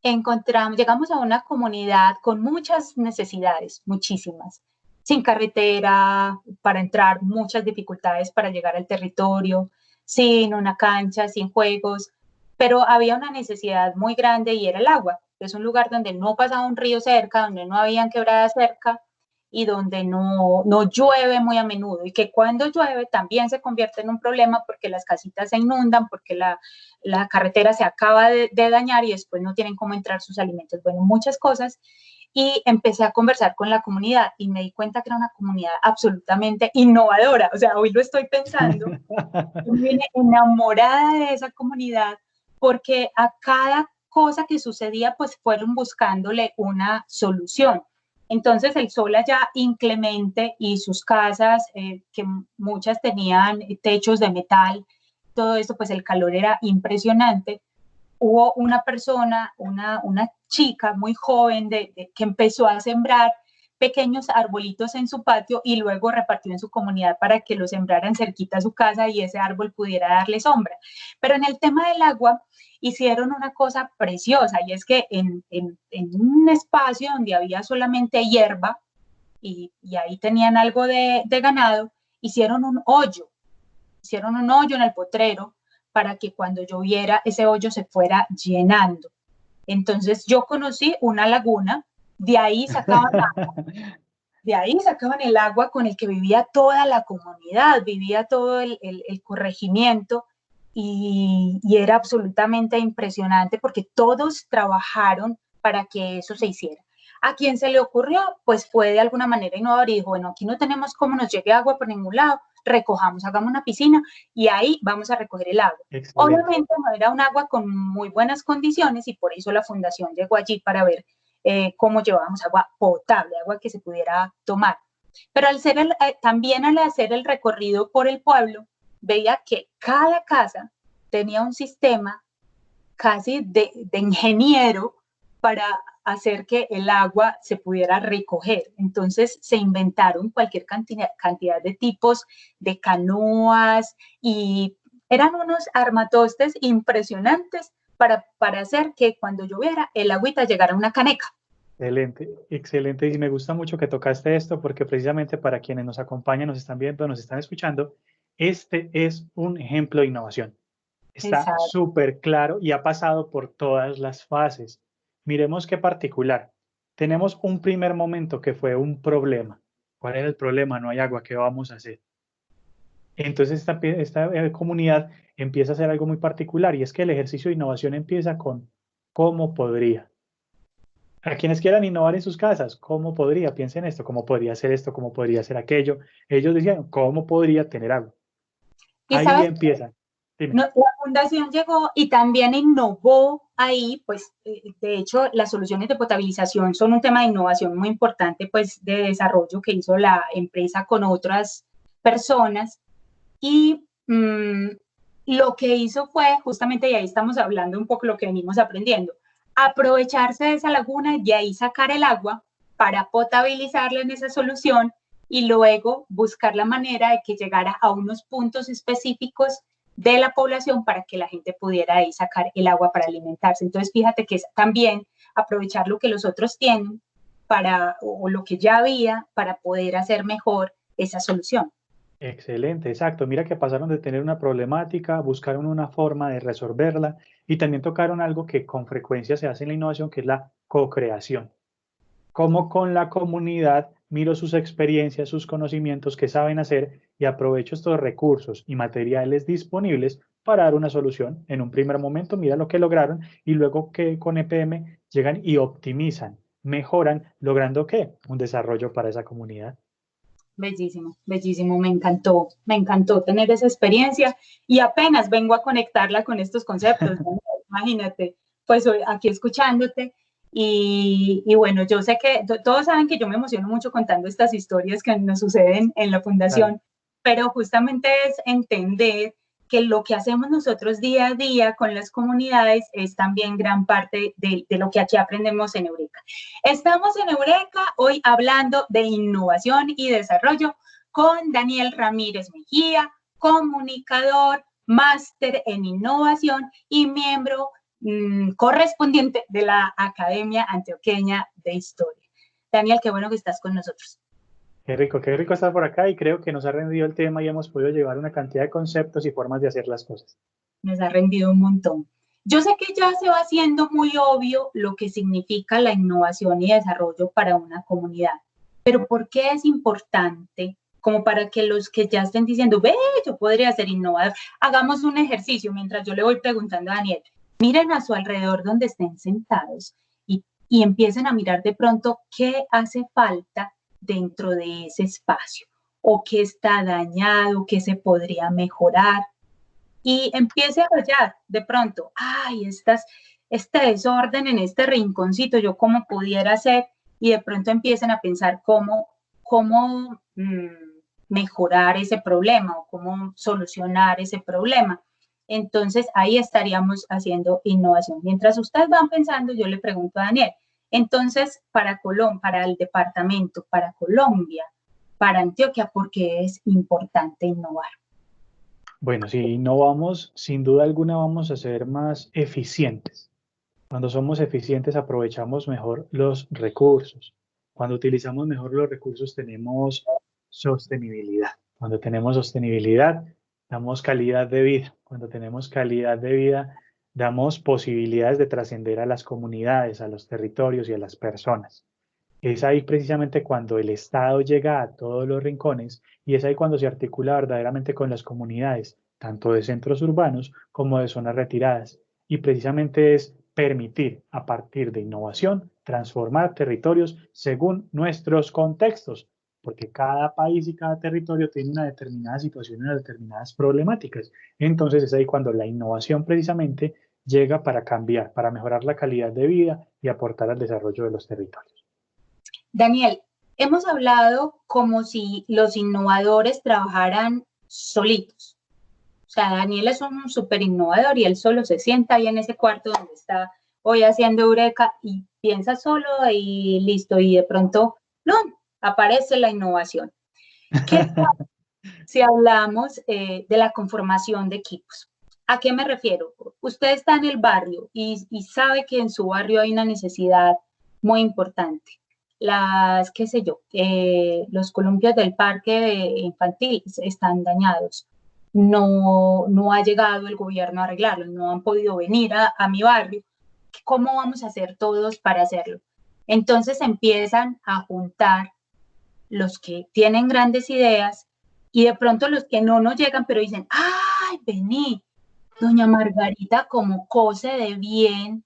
llegamos a una comunidad con muchas necesidades, muchísimas, sin carretera para entrar, muchas dificultades para llegar al territorio, sin una cancha, sin juegos, pero había una necesidad muy grande y era el agua. Es un lugar donde no pasaba un río cerca, donde no habían quebradas cerca y donde no llueve muy a menudo y que cuando llueve también se convierte en un problema porque las casitas se inundan, porque la carretera se acaba de dañar y después no tienen cómo entrar sus alimentos. Bueno, muchas cosas. Y empecé a conversar con la comunidad y me di cuenta que era una comunidad absolutamente innovadora. O sea, hoy lo estoy pensando. Yo me vine enamorada de esa comunidad porque a cada cosa que sucedía, pues fueron buscándole una solución. Entonces el sol allá inclemente y sus casas, que muchas tenían techos de metal, todo esto, pues el calor era impresionante. Hubo una persona, una chica muy joven que empezó a sembrar pequeños arbolitos en su patio y luego repartió en su comunidad para que lo sembraran cerquita a su casa y ese árbol pudiera darle sombra. Pero en el tema del agua hicieron una cosa preciosa y es que en un espacio donde había solamente hierba y ahí tenían algo de ganado, hicieron un hoyo en el potrero para que cuando lloviera ese hoyo se fuera llenando. Entonces yo conocí una laguna, de ahí sacaban el agua con el que vivía toda la comunidad, vivía todo el corregimiento y era absolutamente impresionante porque todos trabajaron para que eso se hiciera. ¿A quién se le ocurrió? Pues fue de alguna manera innovador y dijo, bueno, aquí no tenemos cómo nos llegue agua por ningún lado, recojamos, hagamos una piscina y ahí vamos a recoger el agua. Excelente. Obviamente no era un agua con muy buenas condiciones y por eso la fundación llegó allí para ver cómo llevábamos agua potable, agua que se pudiera tomar. Pero también al hacer el recorrido por el pueblo, veía que cada casa tenía un sistema casi de ingeniero para hacer que el agua se pudiera recoger. Entonces se inventaron cualquier cantidad de tipos de canoas y eran unos armatostes impresionantes para hacer que cuando lloviera el agüita llegara a una caneca. Excelente, excelente. Y me gusta mucho que tocaste esto porque precisamente para quienes nos acompañan, nos están viendo, nos están escuchando, este es un ejemplo de innovación. Está Exacto. súper claro y ha pasado por todas las fases. Miremos qué particular. Tenemos un primer momento que fue un problema. ¿Cuál era el problema? No hay agua, ¿qué vamos a hacer? Entonces esta comunidad empieza a hacer algo muy particular y es que el ejercicio de innovación empieza con ¿cómo podría? A quienes quieran innovar en sus casas, ¿cómo podría? Piensen esto, ¿cómo podría hacer esto? ¿Cómo podría hacer aquello? Ellos decían, ¿cómo podría tener agua? Y Ahí sabes, empiezan. Dime. no, la fundación llegó y también innovó ahí, pues de hecho las soluciones de potabilización son un tema de innovación muy importante, pues de desarrollo que hizo la empresa con otras personas y lo que hizo fue justamente, y ahí estamos hablando un poco lo que venimos aprendiendo, aprovecharse de esa laguna y de ahí sacar el agua para potabilizarla en esa solución y luego buscar la manera de que llegara a unos puntos específicos de la población para que la gente pudiera ahí sacar el agua para alimentarse. Entonces, fíjate que es también aprovechar lo que los otros tienen o lo que ya había para poder hacer mejor esa solución. Excelente, exacto. Mira que pasaron de tener una problemática, buscaron una forma de resolverla y también tocaron algo que con frecuencia se hace en la innovación, que es la co-creación. Cómo con la comunidad miro sus experiencias, sus conocimientos, qué saben hacer y aprovecho estos recursos y materiales disponibles para dar una solución. En un primer momento, mira lo que lograron y luego que con EPM llegan y optimizan, mejoran, logrando ¿qué? Un desarrollo para esa comunidad. Bellísimo, bellísimo, me encantó tener esa experiencia y apenas vengo a conectarla con estos conceptos, ¿no? Imagínate, pues hoy aquí escuchándote y bueno, yo sé que todos saben que yo me emociono mucho contando estas historias que nos suceden en la Claro. fundación, pero justamente es entender que lo que hacemos nosotros día a día con las comunidades es también gran parte de lo que aquí aprendemos en Eureka. Estamos en Eureka hoy hablando de innovación y desarrollo con Daniel Ramírez Mejía, comunicador, máster en innovación y miembro correspondiente de la Academia Antioqueña de Historia. Daniel, qué bueno que estás con nosotros. Qué rico estar por acá y creo que nos ha rendido el tema y hemos podido llevar una cantidad de conceptos y formas de hacer las cosas. Nos ha rendido un montón. Yo sé que ya se va haciendo muy obvio lo que significa la innovación y desarrollo para una comunidad, pero ¿por qué es importante? Como para que los que ya estén diciendo, ve, yo podría ser innovador, hagamos un ejercicio mientras yo le voy preguntando a Daniel. Miren a su alrededor donde estén sentados y empiecen a mirar de pronto qué hace falta dentro de ese espacio o qué está dañado, qué se podría mejorar y empiece a hallar de pronto, ay, este desorden en este rinconcito, yo cómo pudiera hacer, y de pronto empiecen a pensar cómo mejorar ese problema o cómo solucionar ese problema. Entonces ahí estaríamos haciendo innovación. Mientras ustedes van pensando, yo le pregunto a Daniel, entonces para Colombia, para el departamento, para Colombia, para Antioquia, ¿por qué es importante innovar? Bueno, si innovamos, sin duda alguna vamos a ser más eficientes. Cuando somos eficientes aprovechamos mejor los recursos. Cuando utilizamos mejor los recursos tenemos sostenibilidad. Cuando tenemos sostenibilidad, damos calidad de vida. Cuando tenemos calidad de vida, damos posibilidades de trascender a las comunidades, a los territorios y a las personas. Es ahí precisamente cuando el Estado llega a todos los rincones y es ahí cuando se articula verdaderamente con las comunidades, tanto de centros urbanos como de zonas retiradas. Y precisamente es permitir a partir de innovación transformar territorios según nuestros contextos, porque cada país y cada territorio tiene una determinada situación y unas determinadas problemáticas. Entonces es ahí cuando la innovación precisamente llega para cambiar, para mejorar la calidad de vida y aportar al desarrollo de los territorios. Daniel, hemos hablado como si los innovadores trabajaran solitos. O sea, Daniel es un súper innovador y él solo se sienta ahí en ese cuarto donde está hoy haciendo Eureka y piensa solo y listo. Y de pronto, no, aparece la innovación. ¿Qué pasa si hablamos de la conformación de equipos? ¿A qué me refiero? Usted está en el barrio y sabe que en su barrio hay una necesidad muy importante. Qué sé yo, los columpios del parque infantil están dañados. No ha llegado el gobierno a arreglarlos, no han podido venir a mi barrio. ¿Cómo vamos a hacer todos para hacerlo? Entonces empiezan a juntar los que tienen grandes ideas y de pronto los que no nos llegan, pero dicen, ay, vení, doña Margarita como cose de bien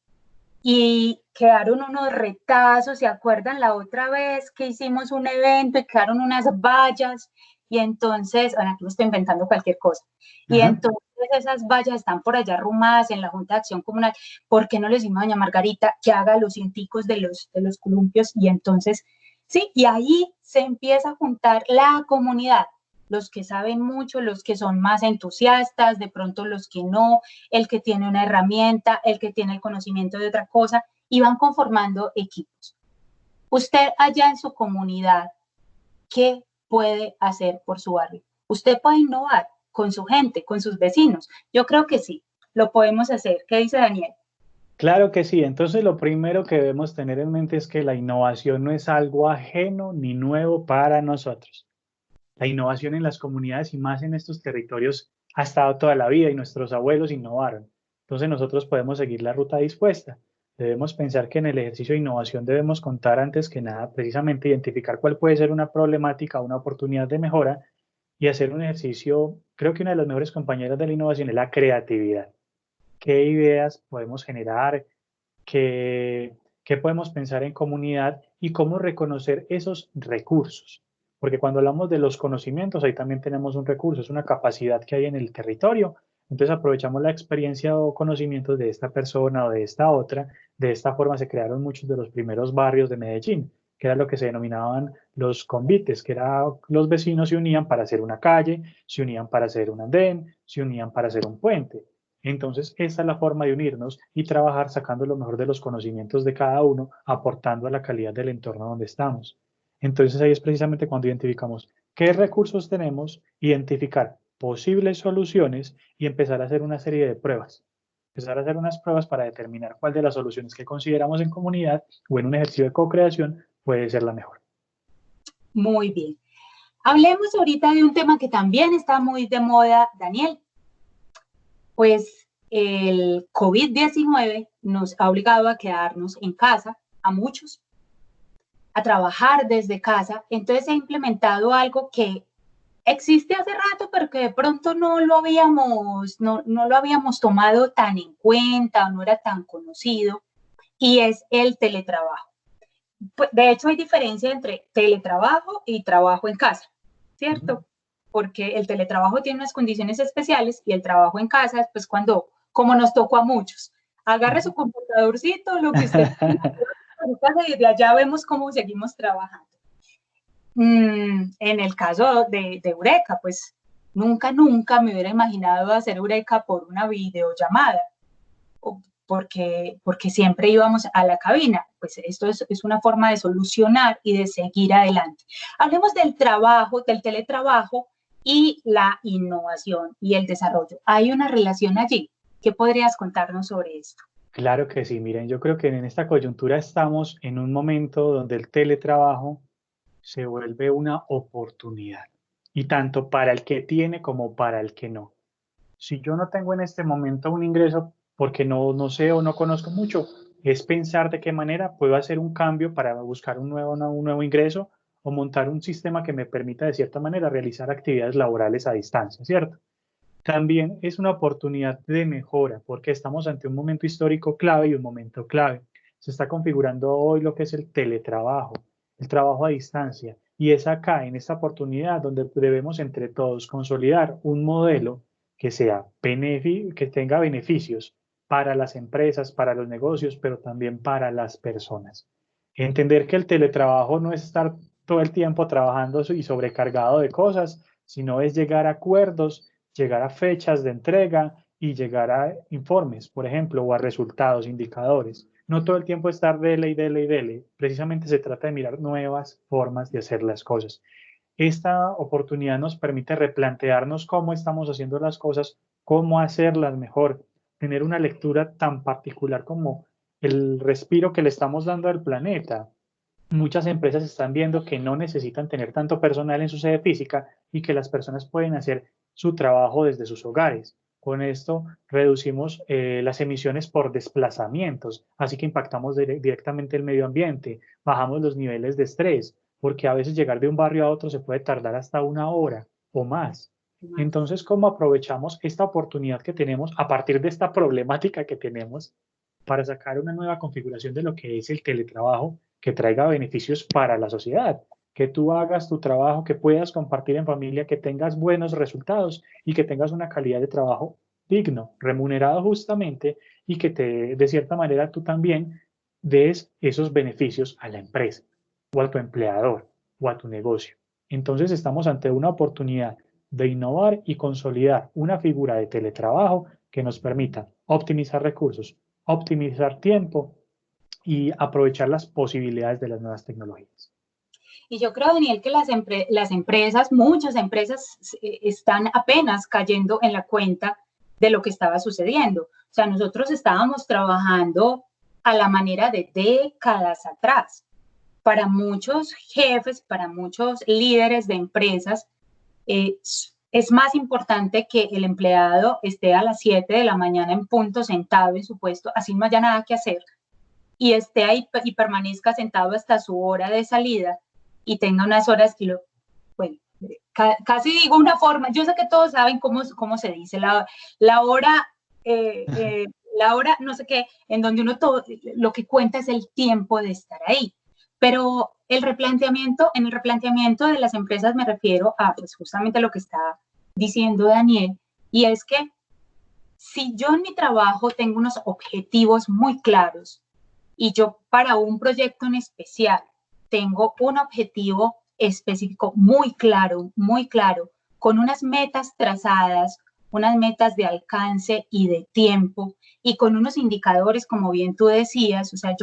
y quedaron unos retazos, ¿se acuerdan la otra vez que hicimos un evento y quedaron unas vallas? Y entonces, bueno, aquí me estoy inventando cualquier cosa. Y entonces esas vallas están por allá arrumadas en la Junta de Acción Comunal. ¿Por qué no le decimos a doña Margarita que haga los científicos de los columpios? Y entonces, sí, y ahí se empieza a juntar la comunidad, los que saben mucho, los que son más entusiastas, de pronto los que no, el que tiene una herramienta, el que tiene el conocimiento de otra cosa, y van conformando equipos. Usted allá en su comunidad, ¿qué puede hacer por su barrio? Usted puede innovar con su gente, con sus vecinos. Yo creo que sí, lo podemos hacer. ¿Qué dice Daniel? Claro que sí. Entonces, lo primero que debemos tener en mente es que la innovación no es algo ajeno ni nuevo para nosotros. La innovación en las comunidades y más en estos territorios ha estado toda la vida y nuestros abuelos innovaron. Entonces nosotros podemos seguir la ruta dispuesta. Debemos pensar que en el ejercicio de innovación debemos contar antes que nada precisamente identificar cuál puede ser una problemática, una oportunidad de mejora y hacer un ejercicio. Creo que una de las mejores compañeras de la innovación es la creatividad. ¿Qué ideas podemos generar? qué, qué podemos pensar en comunidad y cómo reconocer esos recursos. Porque cuando hablamos de los conocimientos, ahí también tenemos un recurso, es una capacidad que hay en el territorio. Entonces aprovechamos la experiencia o conocimientos de esta persona o de esta otra. De esta forma se crearon muchos de los primeros barrios de Medellín, que era lo que se denominaban los convites, que era los vecinos se unían para hacer una calle, se unían para hacer un andén, se unían para hacer un puente. Entonces, esa es la forma de unirnos y trabajar sacando lo mejor de los conocimientos de cada uno, aportando a la calidad del entorno donde estamos. Entonces, ahí es precisamente cuando identificamos qué recursos tenemos, identificar posibles soluciones y empezar a hacer una serie de pruebas. Empezar a hacer unas pruebas para determinar cuál de las soluciones que consideramos en comunidad o en un ejercicio de co-creación puede ser la mejor. Muy bien. Hablemos ahorita de un tema que también está muy de moda, Daniel. Pues el COVID-19 nos ha obligado a quedarnos en casa, a muchos, a trabajar desde casa. Entonces se ha implementado algo que existe hace rato, pero que de pronto no lo habíamos tomado tan en cuenta, no era tan conocido, y es el teletrabajo. Pues, de hecho, hay diferencia entre teletrabajo y trabajo en casa, ¿cierto? Porque el teletrabajo tiene unas condiciones especiales y el trabajo en casa es pues cuando, como nos tocó a muchos, agarre su computadorcito, lo que usted y de allá vemos cómo seguimos trabajando. En el caso de Eureka, pues nunca me hubiera imaginado hacer Eureka por una videollamada, porque siempre íbamos a la cabina. Pues esto es una forma de solucionar y de seguir adelante. Hablemos del trabajo, del teletrabajo y la innovación y el desarrollo. ¿Hay una relación allí? ¿Qué podrías contarnos sobre esto? Claro que sí, miren, yo creo que en esta coyuntura estamos en un momento donde el teletrabajo se vuelve una oportunidad, y tanto para el que tiene como para el que no. Si yo no tengo en este momento un ingreso porque no sé o no conozco mucho, es pensar de qué manera puedo hacer un cambio para buscar un nuevo ingreso o montar un sistema que me permita de cierta manera realizar actividades laborales a distancia, ¿cierto? También es una oportunidad de mejora porque estamos ante un momento histórico clave y un momento clave. se está configurando hoy lo que es el teletrabajo, el trabajo a distancia. Y es acá, en esta oportunidad, donde debemos entre todos consolidar un modelo que que tenga beneficios para las empresas, para los negocios, pero también para las personas. Entender que el teletrabajo no es estar todo el tiempo trabajando y sobrecargado de cosas, sino es llegar a acuerdos, llegar a fechas de entrega y llegar a informes, por ejemplo, o a resultados, indicadores. No todo el tiempo estar dele y dele y dele. Precisamente se trata de mirar nuevas formas de hacer las cosas. Esta oportunidad nos permite replantearnos cómo estamos haciendo las cosas, cómo hacerlas mejor, tener una lectura tan particular como el respiro que le estamos dando al planeta. Muchas empresas están viendo que no necesitan tener tanto personal en su sede física y que las personas pueden hacer su trabajo desde sus hogares. Con esto reducimos las emisiones por desplazamientos, así que impactamos directamente el medio ambiente, bajamos los niveles de estrés, porque a veces llegar de un barrio a otro se puede tardar hasta 1 hora o más. Entonces, ¿cómo aprovechamos esta oportunidad que tenemos a partir de esta problemática que tenemos para sacar una nueva configuración de lo que es el teletrabajo que traiga beneficios para la sociedad? Que tú hagas tu trabajo, que puedas compartir en familia, que tengas buenos resultados y que tengas una calidad de trabajo digno, remunerado justamente, y que de cierta manera tú también des esos beneficios a la empresa o a tu empleador o a tu negocio. Entonces estamos ante una oportunidad de innovar y consolidar una figura de teletrabajo que nos permita optimizar recursos, optimizar tiempo y aprovechar las posibilidades de las nuevas tecnologías. Y yo creo, Daniel, que las empresas, muchas empresas están apenas cayendo en la cuenta de lo que estaba sucediendo. O sea, nosotros estábamos trabajando a la manera de décadas atrás. Para muchos jefes, para muchos líderes de empresas, es más importante que el empleado esté a las 7 de la mañana en punto sentado en su puesto, así no haya nada que hacer, y esté ahí y permanezca sentado hasta su hora de salida y tenga unas horas, bueno, casi digo una forma, yo sé que todos saben cómo se dice, la hora, la hora no sé qué, en donde uno todo, lo que cuenta es el tiempo de estar ahí. Pero en el replanteamiento de las empresas me refiero a pues, justamente lo que está diciendo Daniel, y es que si yo en mi trabajo tengo unos objetivos muy claros y yo para un proyecto en especial tengo un objetivo específico muy claro, con unas metas trazadas, unas metas de alcance y de tiempo, y con unos indicadores, como bien tú decías, o sea,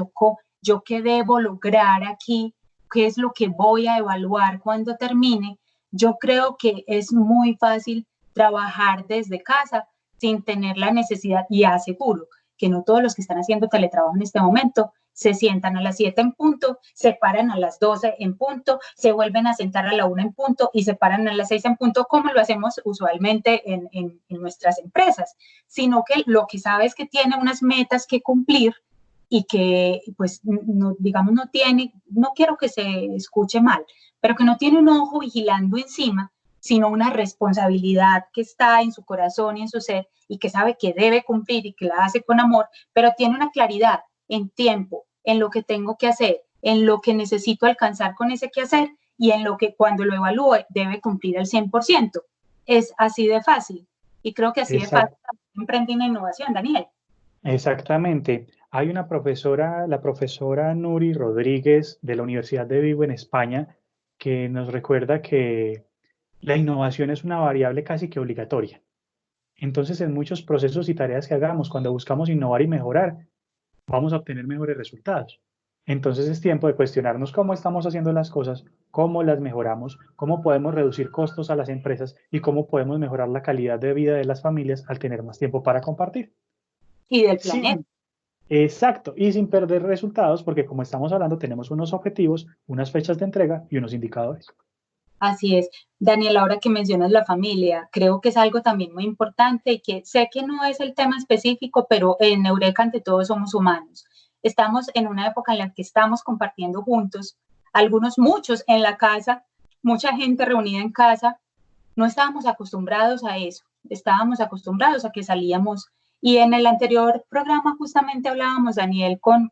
yo qué debo lograr aquí, qué es lo que voy a evaluar cuando termine. Yo creo que es muy fácil trabajar desde casa sin tener la necesidad, y aseguro que no todos los que están haciendo teletrabajo en este momento se sientan a las 7 en punto, se paran a las 12 en punto, se vuelven a sentar a la 1 en punto y se paran a las 6 en punto, como lo hacemos usualmente en nuestras empresas, sino que lo que sabe es que tiene unas metas que cumplir y que, pues, no, digamos, no quiero que se escuche mal, pero que no tiene un ojo vigilando encima, sino una responsabilidad que está en su corazón y en su ser y que sabe que debe cumplir y que la hace con amor, pero tiene una claridad en tiempo, en lo que tengo que hacer, en lo que necesito alcanzar con ese que hacer y en lo que cuando lo evalúe debe cumplir al 100%. Es así de fácil. Y creo que así de fácil emprende una innovación, Daniel. Exactamente. Hay una profesora, la profesora Nuri Rodríguez de la Universidad de Vigo en España, que nos recuerda que la innovación es una variable casi que obligatoria. Entonces, en muchos procesos y tareas que hagamos, cuando buscamos innovar y mejorar, vamos a obtener mejores resultados. Entonces es tiempo de cuestionarnos cómo estamos haciendo las cosas, cómo las mejoramos, cómo podemos reducir costos a las empresas y cómo podemos mejorar la calidad de vida de las familias al tener más tiempo para compartir. Y del planeta. Sí, exacto, y sin perder resultados, porque como estamos hablando, tenemos unos objetivos, unas fechas de entrega y unos indicadores. Así es. Daniel, ahora que mencionas la familia, creo que es algo también muy importante y que sé que no es el tema específico, pero en Eureka ante todo somos humanos. Estamos en una época en la que estamos compartiendo juntos, muchos en la casa, mucha gente reunida en casa. No estábamos acostumbrados a eso, estábamos acostumbrados a que salíamos Y en el anterior programa justamente hablábamos, Daniel, con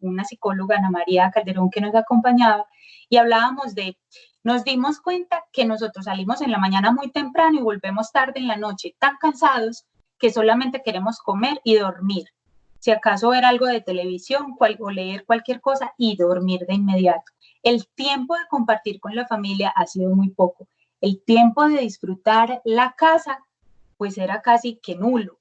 una psicóloga, Ana María Calderón, que nos acompañaba, y hablábamos de, nos dimos cuenta que nosotros salimos en la mañana muy temprano y volvemos tarde en la noche, tan cansados que solamente queremos comer y dormir. Si acaso ver algo de televisión o leer cualquier cosa y dormir de inmediato. El tiempo de compartir con la familia ha sido muy poco. El tiempo de disfrutar la casa, pues era casi que nulo.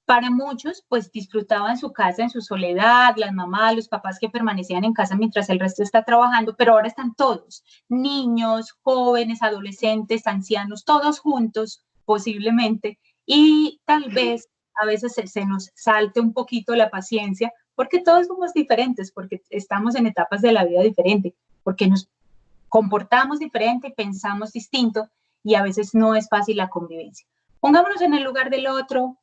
Para muchos, pues disfrutaban su casa en su soledad, las mamás, los papás que permanecían en casa mientras el resto está trabajando, pero ahora están todos, niños, jóvenes, adolescentes, ancianos, todos juntos, posiblemente, y tal vez a veces se nos salte un poquito la paciencia, porque todos somos diferentes, porque estamos en etapas de la vida diferentes, porque nos comportamos diferente, pensamos distinto, y a veces no es fácil la convivencia. Pongámonos en el lugar del otro,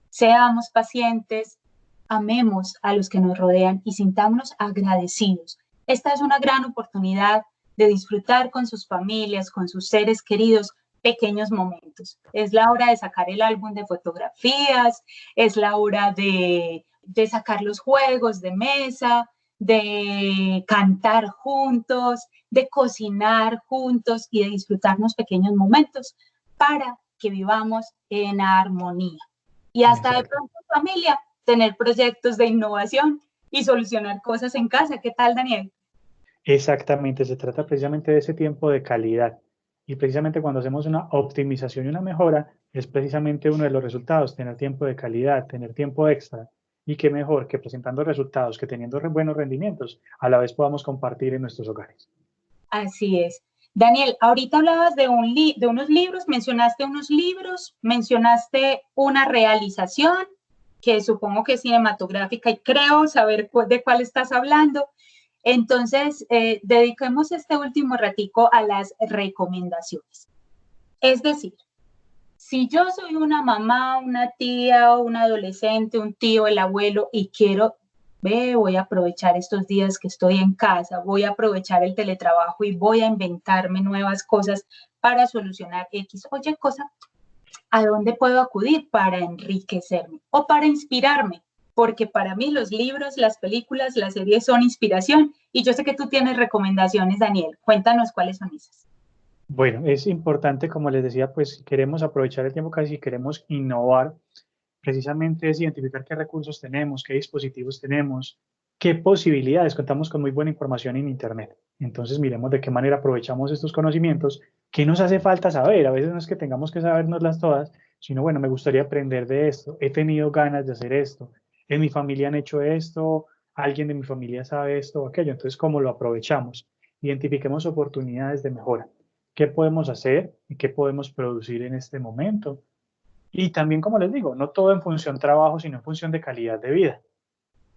seamos pacientes, amemos a los que nos rodean y sintámonos agradecidos. Esta es una gran oportunidad de disfrutar con sus familias, con sus seres queridos, pequeños momentos. Es la hora de sacar el álbum de fotografías, es la hora de sacar los juegos de mesa, de cantar juntos, de cocinar juntos y de disfrutarnos pequeños momentos para que vivamos en armonía. Y hasta de pronto, familia, tener proyectos de innovación y solucionar cosas en casa. ¿Qué tal, Daniel? Exactamente, se trata precisamente de ese tiempo de calidad. Y precisamente cuando hacemos una optimización y una mejora, es precisamente uno de los resultados, tener tiempo de calidad, tener tiempo extra. Y qué mejor que presentando resultados, que teniendo buenos rendimientos, a la vez podamos compartir en nuestros hogares. Así es. Daniel, ahorita hablabas de unos libros, mencionaste una realización, que supongo que es cinematográfica y creo saber de cuál estás hablando. Entonces, dediquemos este último ratico a las recomendaciones. Es decir, si yo soy una mamá, una tía, un adolescente, un tío, el abuelo y quiero, voy a aprovechar estos días que estoy en casa, voy a aprovechar el teletrabajo y voy a inventarme nuevas cosas para solucionar X o Y cosa, ¿a dónde puedo acudir para enriquecerme o para inspirarme? Porque para mí los libros, las películas, las series son inspiración y yo sé que tú tienes recomendaciones, Daniel. Cuéntanos cuáles son esas. Bueno, es importante, como les decía, pues si queremos aprovechar el tiempo, casi si queremos innovar, precisamente es identificar qué recursos tenemos, qué dispositivos tenemos, qué posibilidades. Contamos con muy buena información en Internet. Entonces miremos de qué manera aprovechamos estos conocimientos, qué nos hace falta saber. A veces no es que tengamos que sabernoslas todas, sino bueno, me gustaría aprender de esto, he tenido ganas de hacer esto, en mi familia han hecho esto, alguien de mi familia sabe esto o aquello. Entonces, ¿cómo lo aprovechamos? Identifiquemos oportunidades de mejora. ¿Qué podemos hacer y qué podemos producir en este momento? Y también, como les digo, no todo en función trabajo, sino en función de calidad de vida.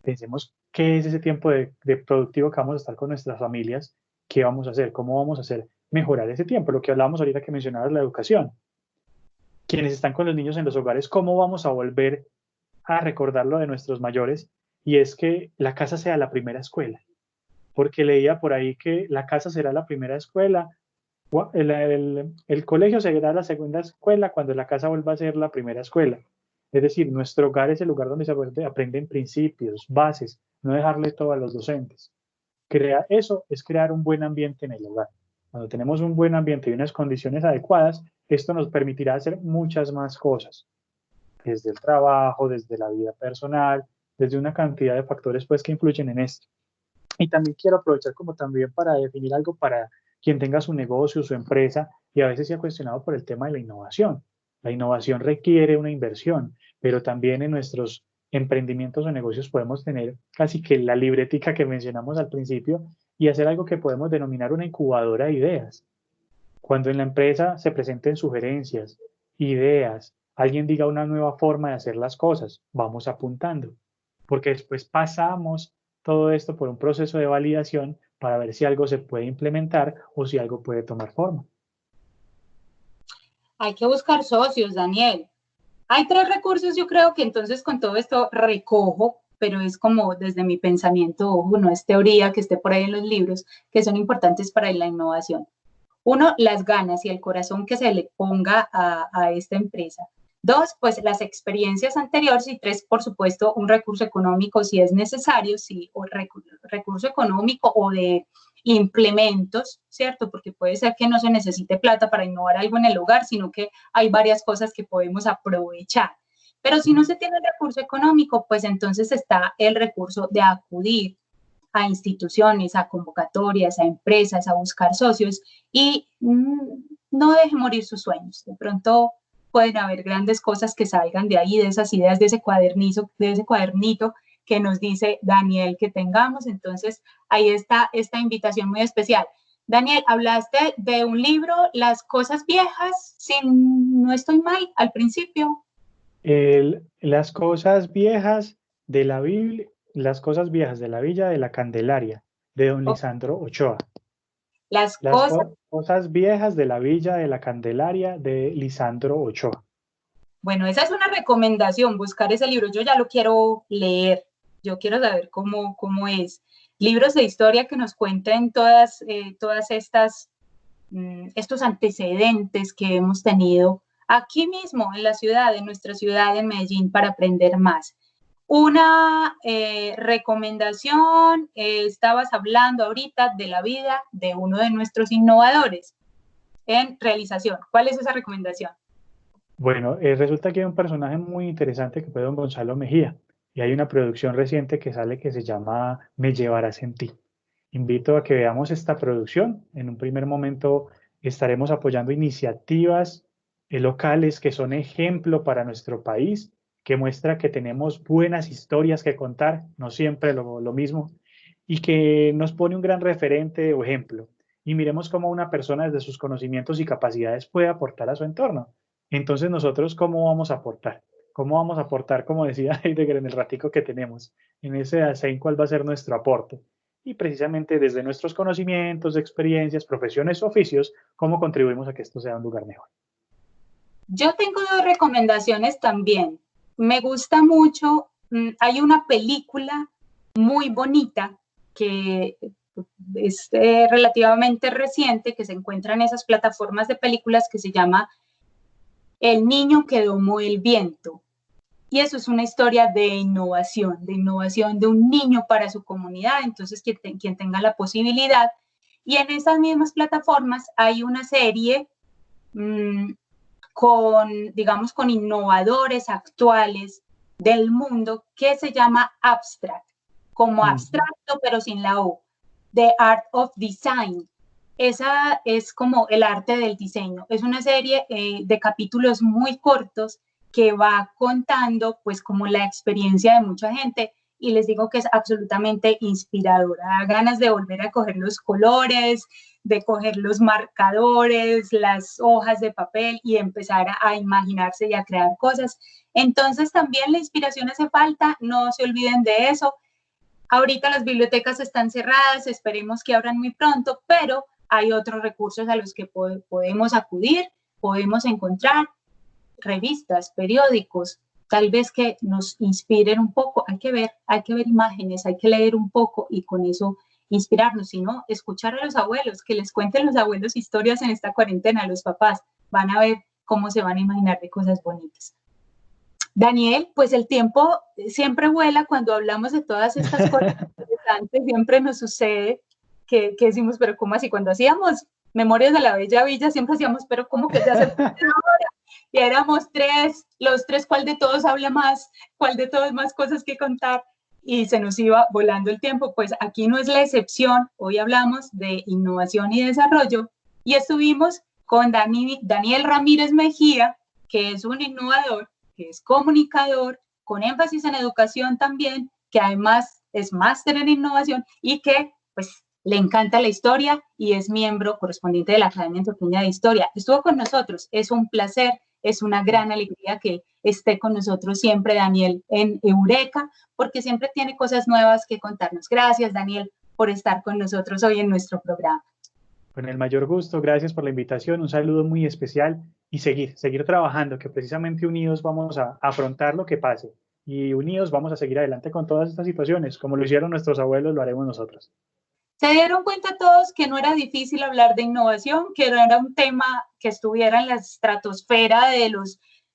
Pensemos qué es ese tiempo de productivo que vamos a estar con nuestras familias, qué vamos a hacer, cómo vamos a hacer mejorar ese tiempo. Lo que hablábamos ahorita que mencionabas, la educación. Quienes están con los niños en los hogares, ¿cómo vamos a volver a recordar lo de nuestros mayores? Y es que la casa sea la primera escuela. Porque leía por ahí que la casa será la primera escuela, el colegio será la segunda escuela cuando la casa vuelva a ser la primera escuela. Es decir, nuestro hogar es el lugar donde se aprenden principios, bases, no dejarle todo a los docentes. Eso es crear un buen ambiente en el hogar. Cuando tenemos un buen ambiente y unas condiciones adecuadas, esto nos permitirá hacer muchas más cosas, desde el trabajo, desde la vida personal, desde una cantidad de factores pues, que influyen en esto. Y también quiero aprovechar como también para definir algo para quien tenga su negocio, su empresa, y a veces se ha cuestionado por el tema de la innovación. La innovación requiere una inversión, pero también en nuestros emprendimientos o negocios podemos tener casi que la libretica que mencionamos al principio y hacer algo que podemos denominar una incubadora de ideas. Cuando en la empresa se presenten sugerencias, ideas, alguien diga una nueva forma de hacer las cosas, vamos apuntando, porque después pasamos todo esto por un proceso de validación para ver si algo se puede implementar o si algo puede tomar forma. Hay que buscar socios, Daniel. Hay 3 recursos, yo creo que entonces con todo esto recojo, pero es como desde mi pensamiento, no es teoría que esté por ahí en los libros, que son importantes para la innovación. Uno, las ganas y el corazón que se le ponga a esta empresa. Dos, pues las experiencias anteriores. Y tres, por supuesto, un recurso económico si es necesario, si, o recurso económico o de implementos, ¿cierto? Porque puede ser que no se necesite plata para innovar algo en el hogar, sino que hay varias cosas que podemos aprovechar. Pero si no se tiene el recurso económico, pues entonces está el recurso de acudir a instituciones, a convocatorias, a empresas, a buscar socios y no deje morir sus sueños. De pronto pueden haber grandes cosas que salgan de ahí, de esas ideas, de ese cuadernito que nos dice Daniel que tengamos. Entonces, ahí está esta invitación muy especial. Daniel, hablaste de un libro, Las cosas viejas, si no estoy mal, al principio. Las cosas viejas de la Biblia, las cosas viejas de la Villa de la Candelaria, de don Oh, Lisandro Ochoa. las Las cosas, cosas viejas de la Villa de la Candelaria, de Lisandro Ochoa. bueno, esa es una recomendación, buscar ese libro. Yo ya lo quiero leer, yo quiero saber cómo es. Libros de historia que nos cuenten todas estos antecedentes que hemos tenido aquí mismo, en la ciudad, en nuestra ciudad, en Medellín, para aprender más. Una recomendación, estabas hablando ahorita de la vida de uno de nuestros innovadores en realización. ¿Cuál es esa recomendación? Bueno, resulta que hay un personaje muy interesante que fue don Gonzalo Mejía y hay una producción reciente que sale que se llama Me llevarás en ti. Invito a que veamos esta producción. En un primer momento estaremos apoyando iniciativas locales que son ejemplo para nuestro país, que muestra que tenemos buenas historias que contar, no siempre lo mismo, y que nos pone un gran referente o ejemplo. Y miremos cómo una persona desde sus conocimientos y capacidades puede aportar a su entorno. Entonces nosotros, ¿cómo vamos a aportar? ¿Cómo vamos a aportar, como decía Heidegger, en el ratico que tenemos? En ese ASEIN, ¿cuál va a ser nuestro aporte? Y precisamente desde nuestros conocimientos, experiencias, profesiones, oficios, ¿cómo contribuimos a que esto sea un lugar mejor? Yo tengo dos recomendaciones también. Me gusta mucho, hay una película muy bonita que es relativamente reciente, que se encuentra en esas plataformas de películas que se llama El niño que domó el viento. Y eso es una historia de innovación de un niño para su comunidad. Entonces, quien tenga la posibilidad. Y en esas mismas plataformas hay una serie mmm, digamos, con innovadores actuales del mundo que se llama Abstract, como abstracto, pero sin la O, The Art of Design. Esa es como el arte del diseño. Es una serie de capítulos muy cortos que va contando pues como la experiencia de mucha gente y les digo que es absolutamente inspiradora. Da ganas de volver a coger los colores, de coger los marcadores, las hojas de papel y empezar a imaginarse y a crear cosas. Entonces también la inspiración hace falta, no se olviden de eso. Ahorita las bibliotecas están cerradas, esperemos que abran muy pronto, pero hay otros recursos a los que podemos acudir, podemos encontrar revistas, periódicos, tal vez que nos inspiren un poco. Hay que ver imágenes, hay que leer un poco y con eso inspirarnos, sino escuchar a los abuelos, que les cuenten los abuelos historias en esta cuarentena, los papás van a ver cómo se van a imaginar de cosas bonitas. Daniel, pues el tiempo siempre vuela cuando hablamos de todas estas cosas interesantes, siempre nos sucede que decimos, pero ¿cómo así? Cuando hacíamos Memorias de la Bella Villa, siempre hacíamos, pero ¿cómo que ya se puede ahora? Y éramos tres, los tres, ¿cuál de todos habla más? ¿Cuál de todos más cosas que contar? Y se nos iba volando el tiempo, pues aquí no es la excepción, hoy hablamos de innovación y desarrollo y estuvimos con Daniel Ramírez Mejía, que es un innovador, que es comunicador, con énfasis en educación también, que además es máster en innovación y que pues le encanta la historia y es miembro correspondiente de la Academia Antioqueña de Historia. Estuvo con nosotros, es un placer, es una gran alegría que esté con nosotros siempre Daniel en Eureka, porque siempre tiene cosas nuevas que contarnos. Gracias, Daniel, por estar con nosotros hoy en nuestro programa. Con el mayor gusto, gracias por la invitación, un saludo muy especial y seguir trabajando, que precisamente unidos vamos a afrontar lo que pase y unidos vamos a seguir adelante con todas estas situaciones, como lo hicieron nuestros abuelos, lo haremos nosotros. Se dieron cuenta todos que no era difícil hablar de innovación, que no era un tema que estuviera en la estratosfera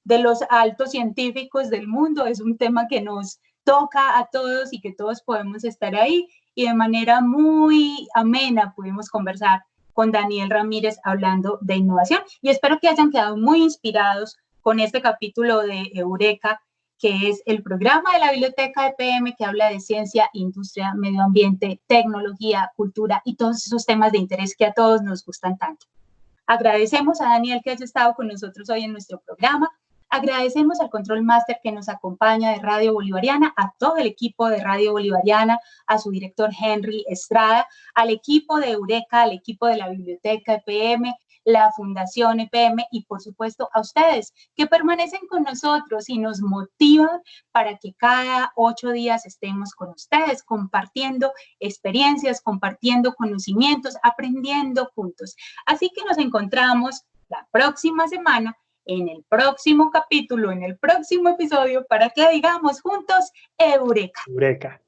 de los altos científicos del mundo. Es un tema que nos toca a todos y que todos podemos estar ahí, y de manera muy amena pudimos conversar con Daniel Ramírez hablando de innovación, y espero que hayan quedado muy inspirados con este capítulo de Eureka, que es el programa de la Biblioteca EPM que habla de ciencia, industria, medio ambiente, tecnología, cultura y todos esos temas de interés que a todos nos gustan tanto. Agradecemos a Daniel que haya estado con nosotros hoy en nuestro programa. Agradecemos al Control Master que nos acompaña de Radio Bolivariana, a todo el equipo de Radio Bolivariana, a su director Henry Estrada, al equipo de Eureka, al equipo de la Biblioteca EPM, la Fundación EPM y por supuesto a ustedes que permanecen con nosotros y nos motivan para que cada 8 días estemos con ustedes compartiendo experiencias, compartiendo conocimientos, aprendiendo juntos. Así que nos encontramos la próxima semana en el próximo capítulo, en el próximo episodio, para que digamos juntos Eureka. Eureka.